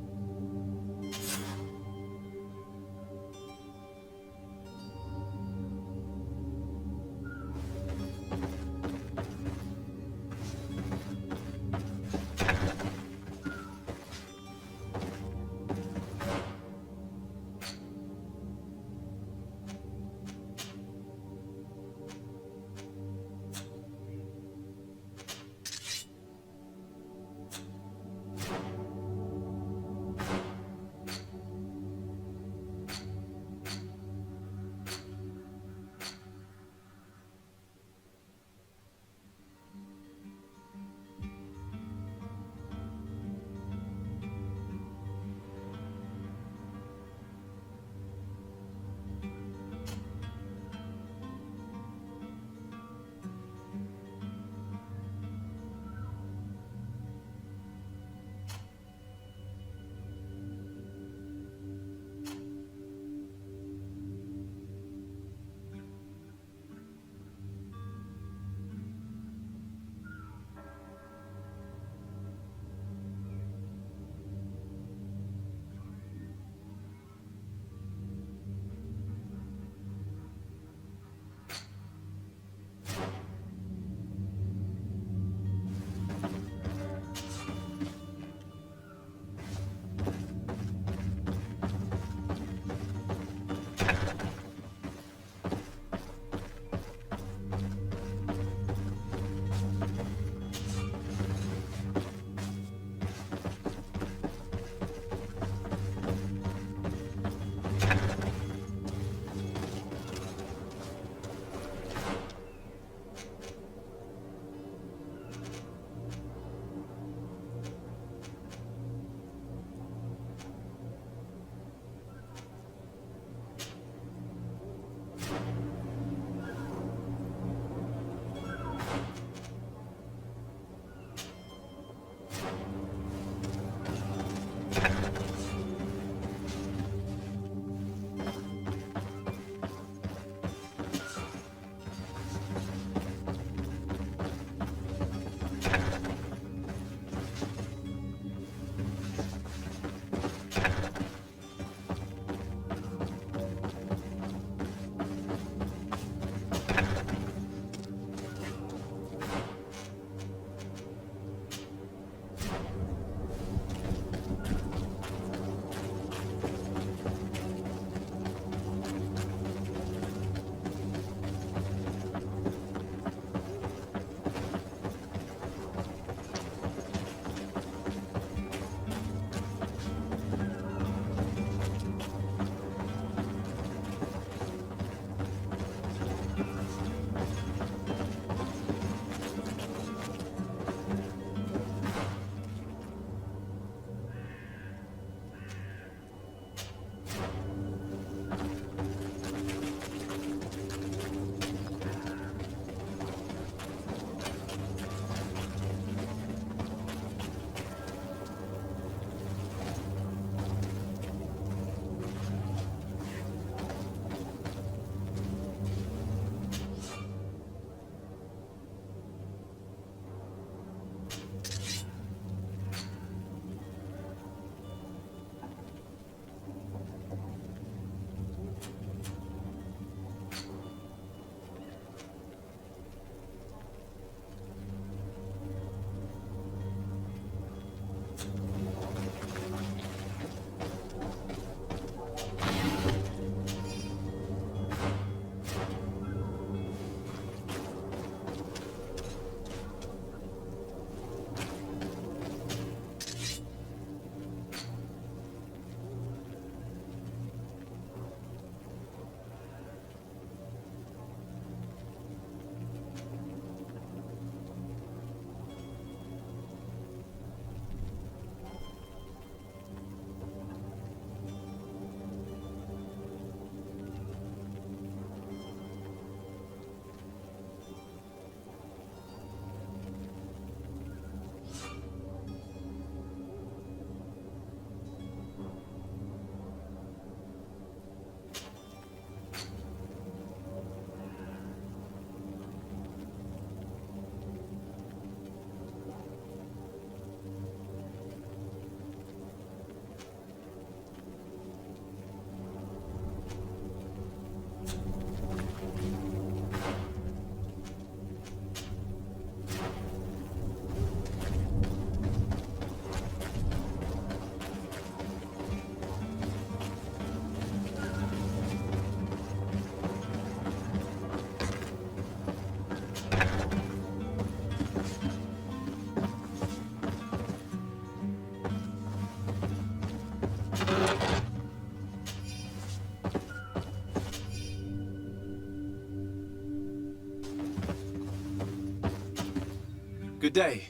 Good day.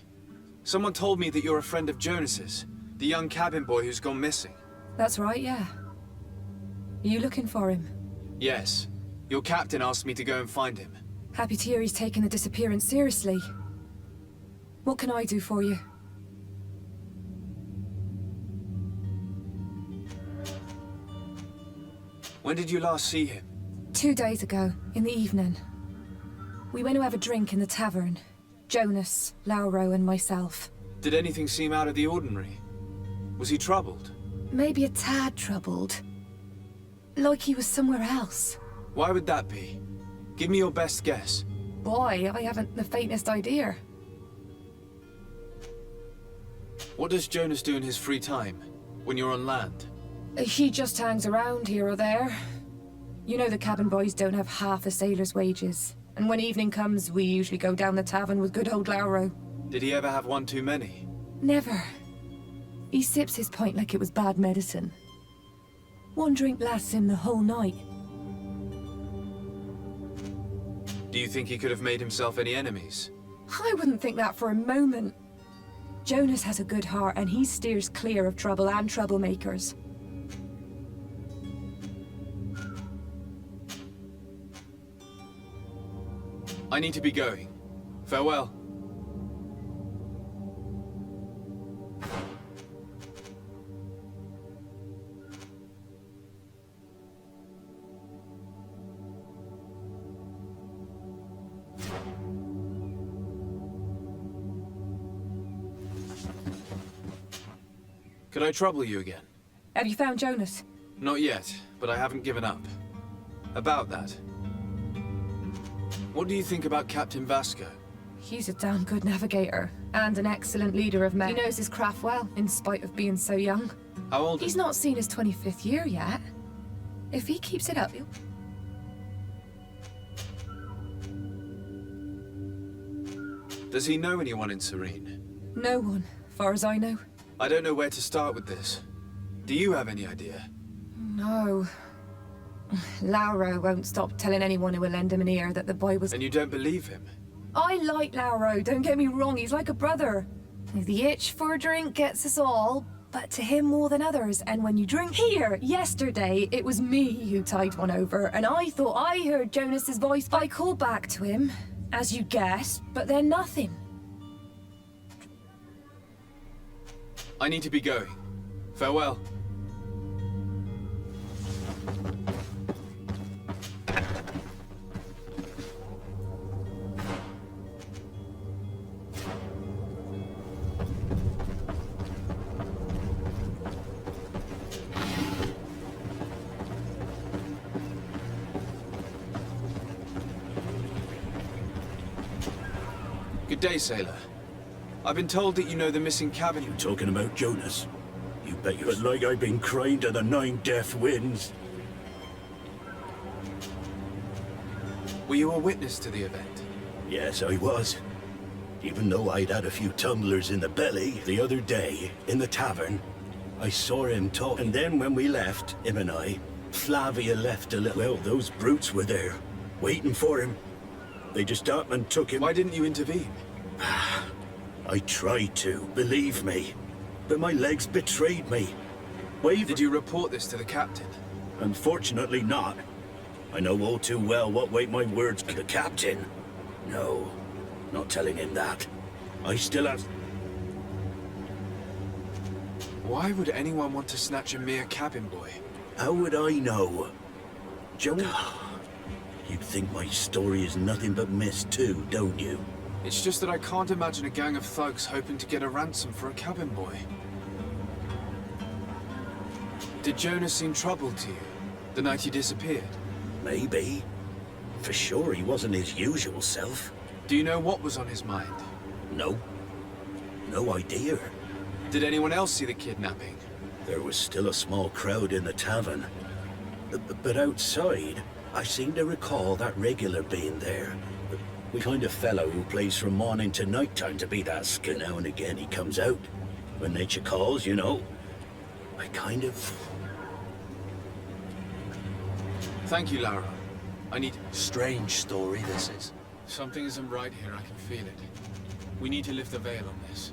Someone told me that you're a friend of Jonas's, the young cabin boy who's gone missing. That's right, yeah. Are you looking for him? Yes. Your captain asked me to go and find him. Happy to hear he's taken the disappearance seriously. What can I do for you? When did you last see him? 2 days ago, in the evening. We went to have a drink in the tavern. Jonas, Lauro and myself. Did anything seem out of the ordinary? Was he troubled? Maybe a tad troubled. Like he was somewhere else. Why would that be? Give me your best guess. Boy, I haven't the faintest idea. What does Jonas do in his free time, when you're on land? He just hangs around here or there. You know the cabin boys don't have half a sailor's wages. And when evening comes, we usually go down the tavern with good old Lauro. Did he ever have one too many? Never. He sips his pint like it was bad medicine. One drink lasts him the whole night. Do you think he could have made himself any enemies? I wouldn't think that for a moment. Jonas has a good heart and he steers clear of trouble and troublemakers. I need to be going. Farewell. Could I trouble you again? Have you found Jonas? Not yet, but I haven't given up. About that. What do you think about Captain Vasco? He's a damn good navigator, and an excellent leader of men. He knows his craft well, in spite of being so young. How old? He's not seen his 25th year yet. If he keeps it up, he'll... Does he know anyone in Serene? No one, far as I know. I don't know where to start with this. Do you have any idea? No. Lauro won't stop telling anyone who will lend him an ear that the boy was... And you don't believe him? I like Lauro, don't get me wrong, he's like a brother. The itch for a drink gets us all, but to him more than others, and when you drink... Here, yesterday, it was me who tied one over, and I thought I heard Jonas's voice. I called back to him, as you guessed, but then nothing. I need to be going. Farewell. Good day, sailor. I've been told that you know the missing cabin. You talking about Jonas? You bet you're... But like I've been crying to the 9 death winds. Were you a witness to the event? Yes, I was. Even though I'd had a few tumblers in the belly the other day, in the tavern, I saw him talk. And then when we left, him and I, Flavia left a little... Well, those brutes were there, waiting for him. They just up and took him. Why didn't you intervene? I tried to, believe me. But my legs betrayed me. Did you report this to the captain? Unfortunately not. I know all too well what weight my words to the captain. No, not telling him that. I still have... Why would anyone want to snatch a mere cabin boy? How would I know? Jonah, you think my story is nothing but mist too, don't you? It's just that I can't imagine a gang of thugs hoping to get a ransom for a cabin boy. Did Jonas seem troubled to you, the night he disappeared? Maybe. For sure he wasn't his usual self. Do you know what was on his mind? No. No idea. Did anyone else see the kidnapping? There was still a small crowd in the tavern. But outside, I seem to recall that regular being there. The kind of fellow who plays from morning to night time to be that skin. Now and again he comes out. When nature calls, you know. I kind of... Thank you, Lara. I need... Strange story, this is. Something isn't right here, I can feel it. We need to lift the veil on this.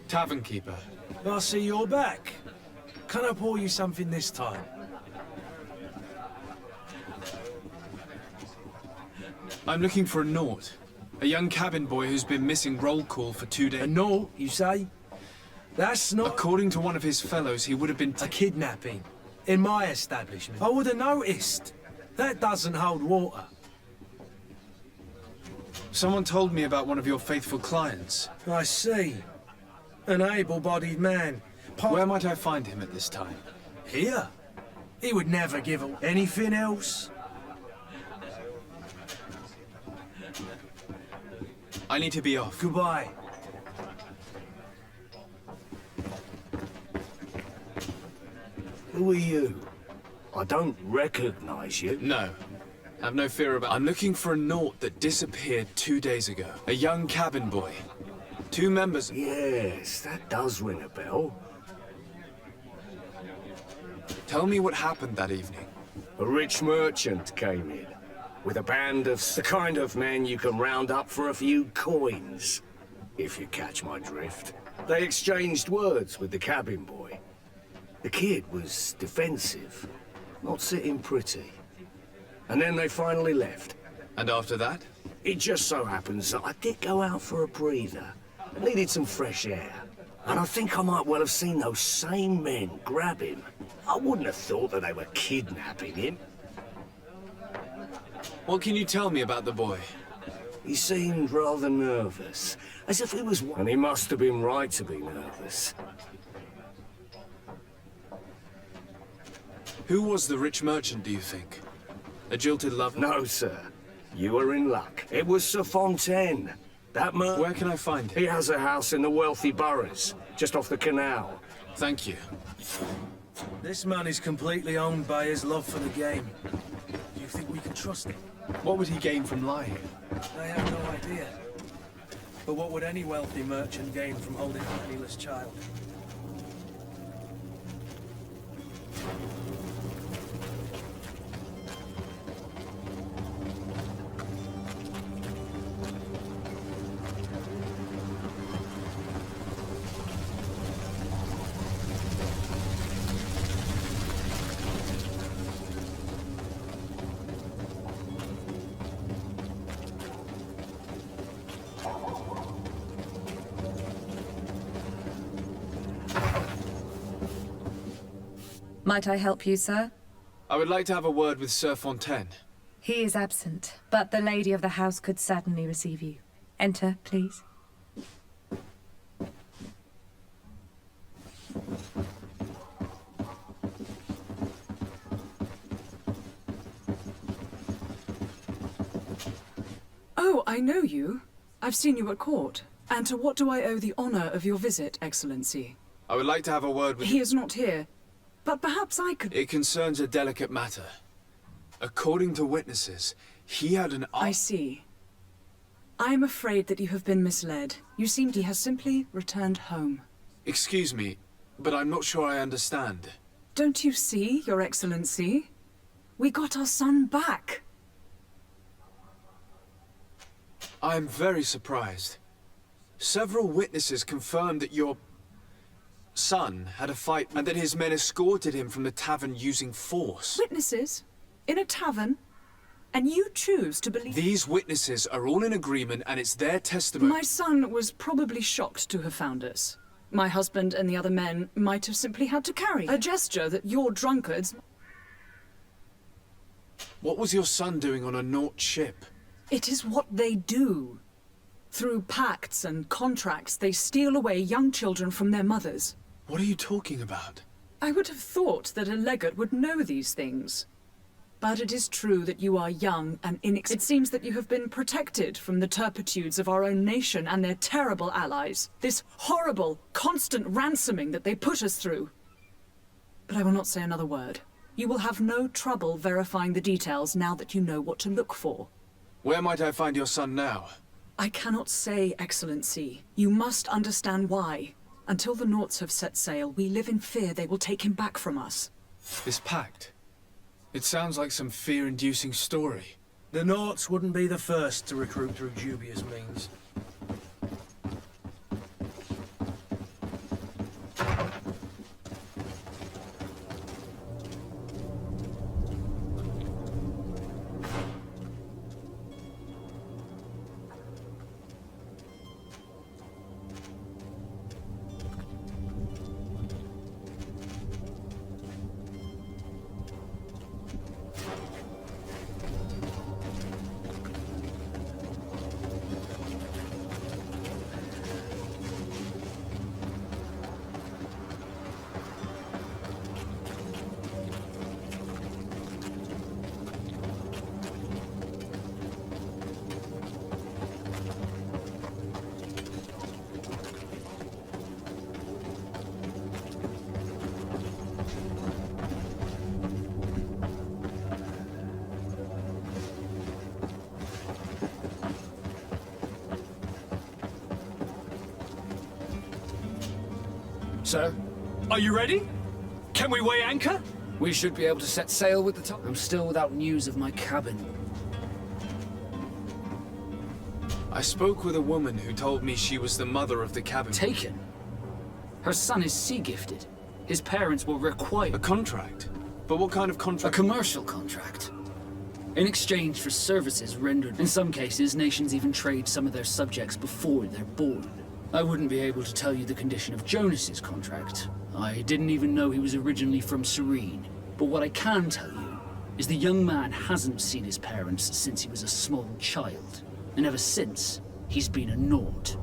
Tavern keeper. I see you're back. Can I pour you something this time? I'm looking for a Naut. A young cabin boy who's been missing roll call for 2 days. A Naut, you say? That's not... According to one of his fellows, he would have been... A kidnapping. In my establishment. I would have noticed. That doesn't hold water. Someone told me about one of your faithful clients. I see. An able-bodied man. Where might I find him at this time? Here. He would never give anything else. I need to be off. Goodbye. Who are you? I don't recognize you. No. Have no fear about... I'm looking for a Naut that disappeared 2 days ago. A young cabin boy. 2 members... Yes, that does ring a bell. Tell me what happened that evening. A rich merchant came in, with a band of the kind of men you can round up for a few coins, if you catch my drift. They exchanged words with the cabin boy. The kid was defensive, not sitting pretty. And then they finally left. And after that? It just so happens that I did go out for a breather. I needed some fresh air. And I think I might well have seen those same men grab him. I wouldn't have thought that they were kidnapping him. What can you tell me about the boy? He seemed rather nervous, as if he was... And he must have been right to be nervous. Who was the rich merchant, do you think? A jilted lover? No, sir. You were in luck. It was Sir Fontaine. That man... Where can I find him? He has a house in the wealthy boroughs, just off the canal. Thank you. This man is completely owned by his love for the game. Do you think we can trust him? What would he gain from lying? I have no idea. But what would any wealthy merchant gain from holding a penniless child? Might I help you, sir? I would like to have a word with Sir Fontaine. He is absent, but the lady of the house could certainly receive you. Enter, please. Oh, I know you. I've seen you at court. And to what do I owe the honor of your visit, Excellency? I would like to have a word with... He is not here, but perhaps I could... It concerns a delicate matter. According to witnesses, he had an... I see. I am afraid that you have been misled. You seem he has simply returned home. Excuse me, but I'm not sure I understand. Don't you see, Your Excellency? We got our son back. I am very surprised. Several witnesses confirmed that your son had a fight and that his men escorted him from the tavern using force. Witnesses? In a tavern? And you choose to believe... These witnesses are all in agreement and it's their testimony. My son was probably shocked to have found us. My husband and the other men might have simply had to carry a gesture that your drunkards... What was your son doing on a Naut ship? It is what they do. Through pacts and contracts, they steal away young children from their mothers. What are you talking about? I would have thought that a legate would know these things. But it is true that you are young and It seems that you have been protected from the turpitudes of our own nation and their terrible allies. This horrible, constant ransoming that they put us through. But I will not say another word. You will have no trouble verifying the details now that you know what to look for. Where might I find your son now? I cannot say, Excellency. You must understand why. Until the Nauts have set sail, we live in fear they will take him back from us. This pact. It sounds like some fear-inducing story. The Nauts wouldn't be the first to recruit through dubious means. Sir? Are you ready? Can we weigh anchor? We should be able to set sail with the top. I'm still without news of my cabin. I spoke with a woman who told me she was the mother of the cabin. Taken? Her son is sea-gifted. His parents will require... A contract? But what kind of contract? A commercial contract. In exchange for services rendered. In some cases, nations even trade some of their subjects before they're born. I wouldn't be able to tell you the condition of Jonas's contract. I didn't even know he was originally from Serene. But what I can tell you is the young man hasn't seen his parents since he was a small child. And ever since, he's been a Naut.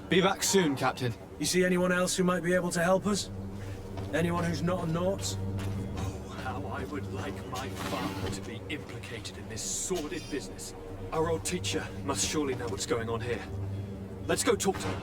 Be back soon, Captain. You see anyone else who might be able to help us? Anyone who's not a Naut? How I would like my father to be implicated in this sordid business. Our old teacher must surely know what's going on here. Let's go talk to him.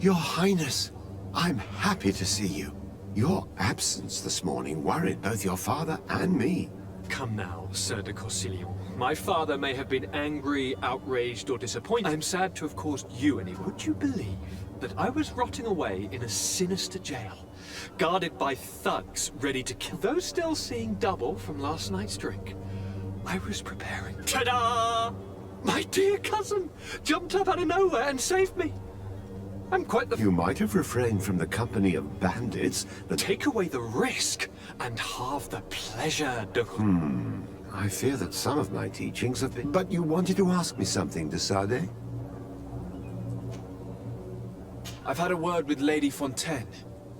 Your Highness, I'm happy to see you. Your absence this morning worried both your father and me. Come now, Sir de Corsilion. My father may have been angry, outraged, or disappointed. I'm sad to have caused you any. Would you believe that I was rotting away in a sinister jail, guarded by thugs ready to kill those still seeing double from last night's drink? I was preparing. Ta-da! My dear cousin jumped up out of nowhere and saved me. I'm quite the... You might have refrained from the company of bandits, but... Take away the risk and halve the pleasure, de... I fear that some of my teachings have been... But you wanted to ask me something, de Sade? I've had a word with Lady Fontaine.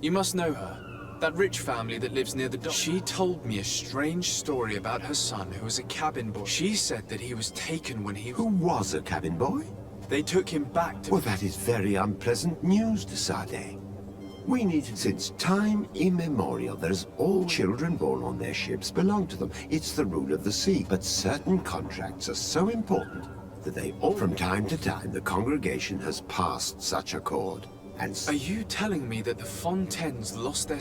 You must know her. That rich family that lives near the dock. She told me a strange story about her son who was a cabin boy. She said that he was taken when he... Who was a cabin boy? They took him back to... Well, that is very unpleasant news, de Sade. We needed... Since time immemorial, there's all children born on their ships belong to them. It's the rule of the sea. But certain contracts are so important that they all... From time to time, the congregation has passed such accord. And... Are you telling me that the Fontaines lost their...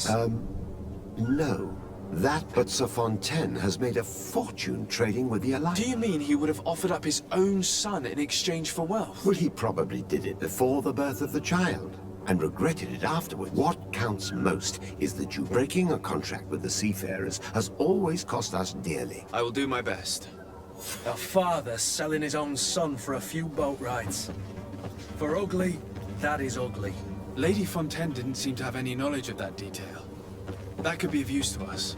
No. That, but Sir Fontaine has made a fortune trading with the Alliance. Do you mean he would have offered up his own son in exchange for wealth? Well, he probably did it before the birth of the child, and regretted it afterward. What counts most is that you breaking a contract with the seafarers has always cost us dearly. I will do my best. A father selling his own son for a few boat rides. For ugly, that is ugly. Lady Fontaine didn't seem to have any knowledge of that detail. That could be of use to us.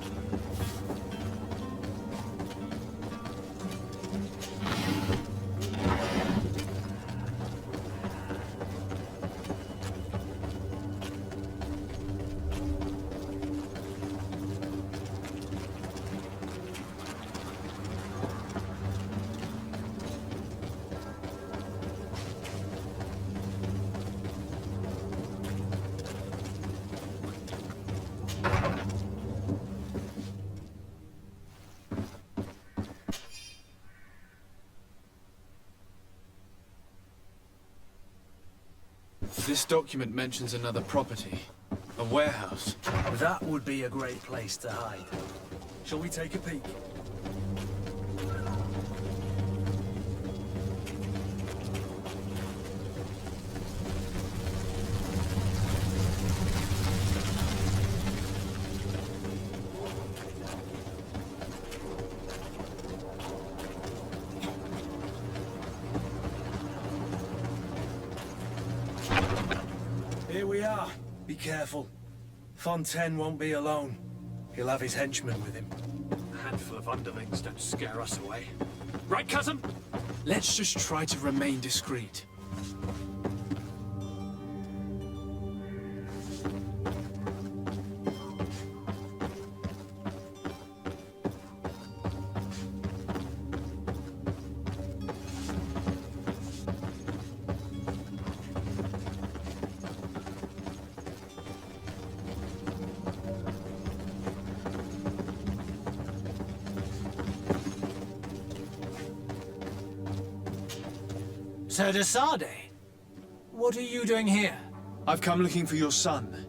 This document mentions another property. A warehouse. That would be a great place to hide. Shall we take a peek? Here we are. Be careful. Fontaine won't be alone. He'll have his henchmen with him. A handful of underlings don't scare us away. Right, cousin? Let's just try to remain discreet. Sir de Sade, what are you doing here? I've come looking for your son.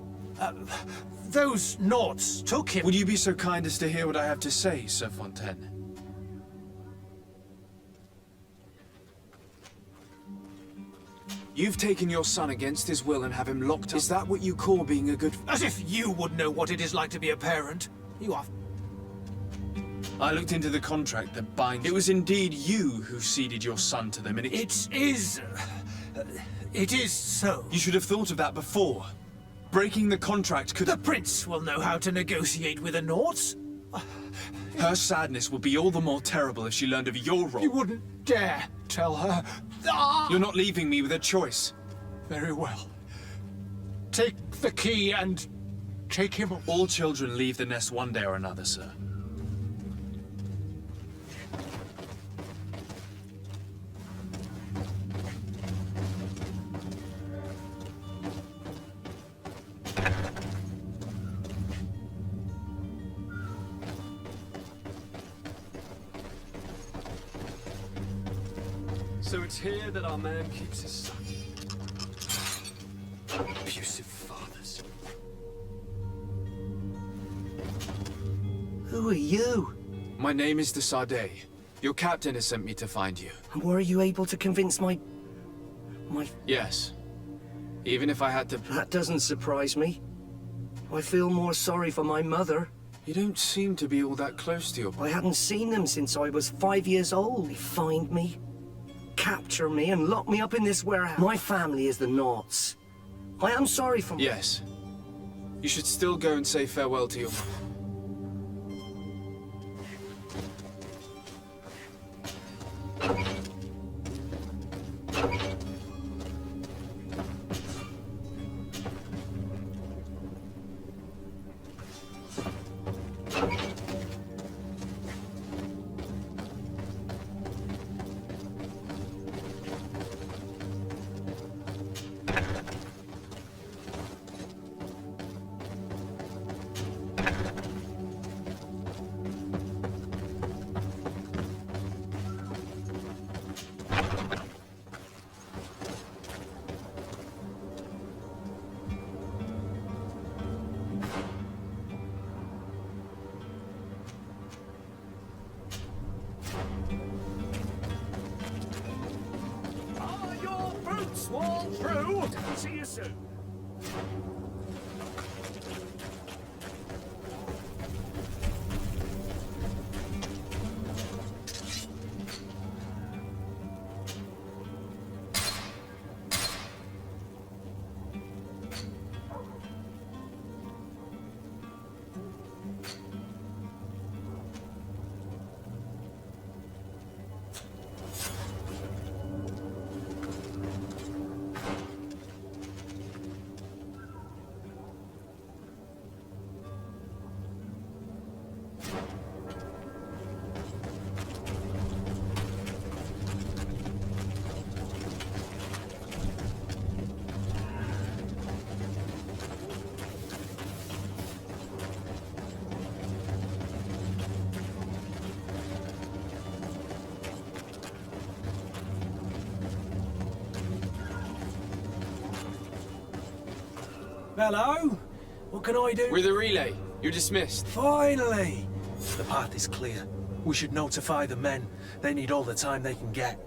Those Naughts took him. Would you be so kind as to hear what I have to say, Sir Fontaine? You've taken your son against his will and have him locked up. Is that what you call being a good... As if you would know what it is like to be a parent. You are... I looked into the contract that binds... It was indeed you who ceded your son to them, and It is so. You should have thought of that before. Breaking the contract could... The Prince will know how to negotiate with the Naughts. Her sadness would be all the more terrible if she learned of your role. You wouldn't dare tell her. You're not leaving me with a choice. Very well. Take the key and take him... All children leave the nest one day or another, sir. So it's here that our man keeps his son. Who are you? My name is de Sade. Your captain has sent me to find you. And were you able to convince my... Yes. Even if I had to... That doesn't surprise me. I feel more sorry for my mother. You don't seem to be all that close to your... I hadn't seen them since I was 5 years old. They find me, capture me, and lock me up in this warehouse. My family is the Naughts. I am sorry for... Yes. You should still go and say farewell to your... Swall through. See you soon. Hello? What can I do? We're the relay. You're dismissed. Finally! The path is clear. We should notify the men. They need all the time they can get.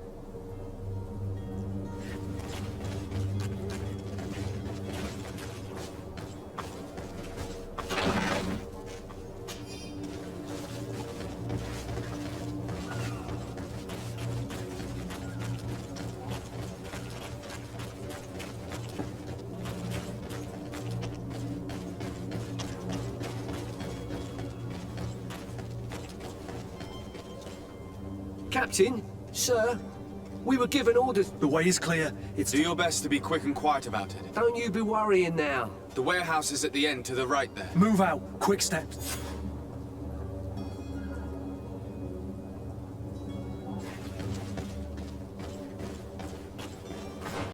Captain, sir, we were given orders. The way is clear. It's... Do your best to be quick and quiet about it. Don't you be worrying now. The warehouse is at the end to the right there. Move out. Quick steps.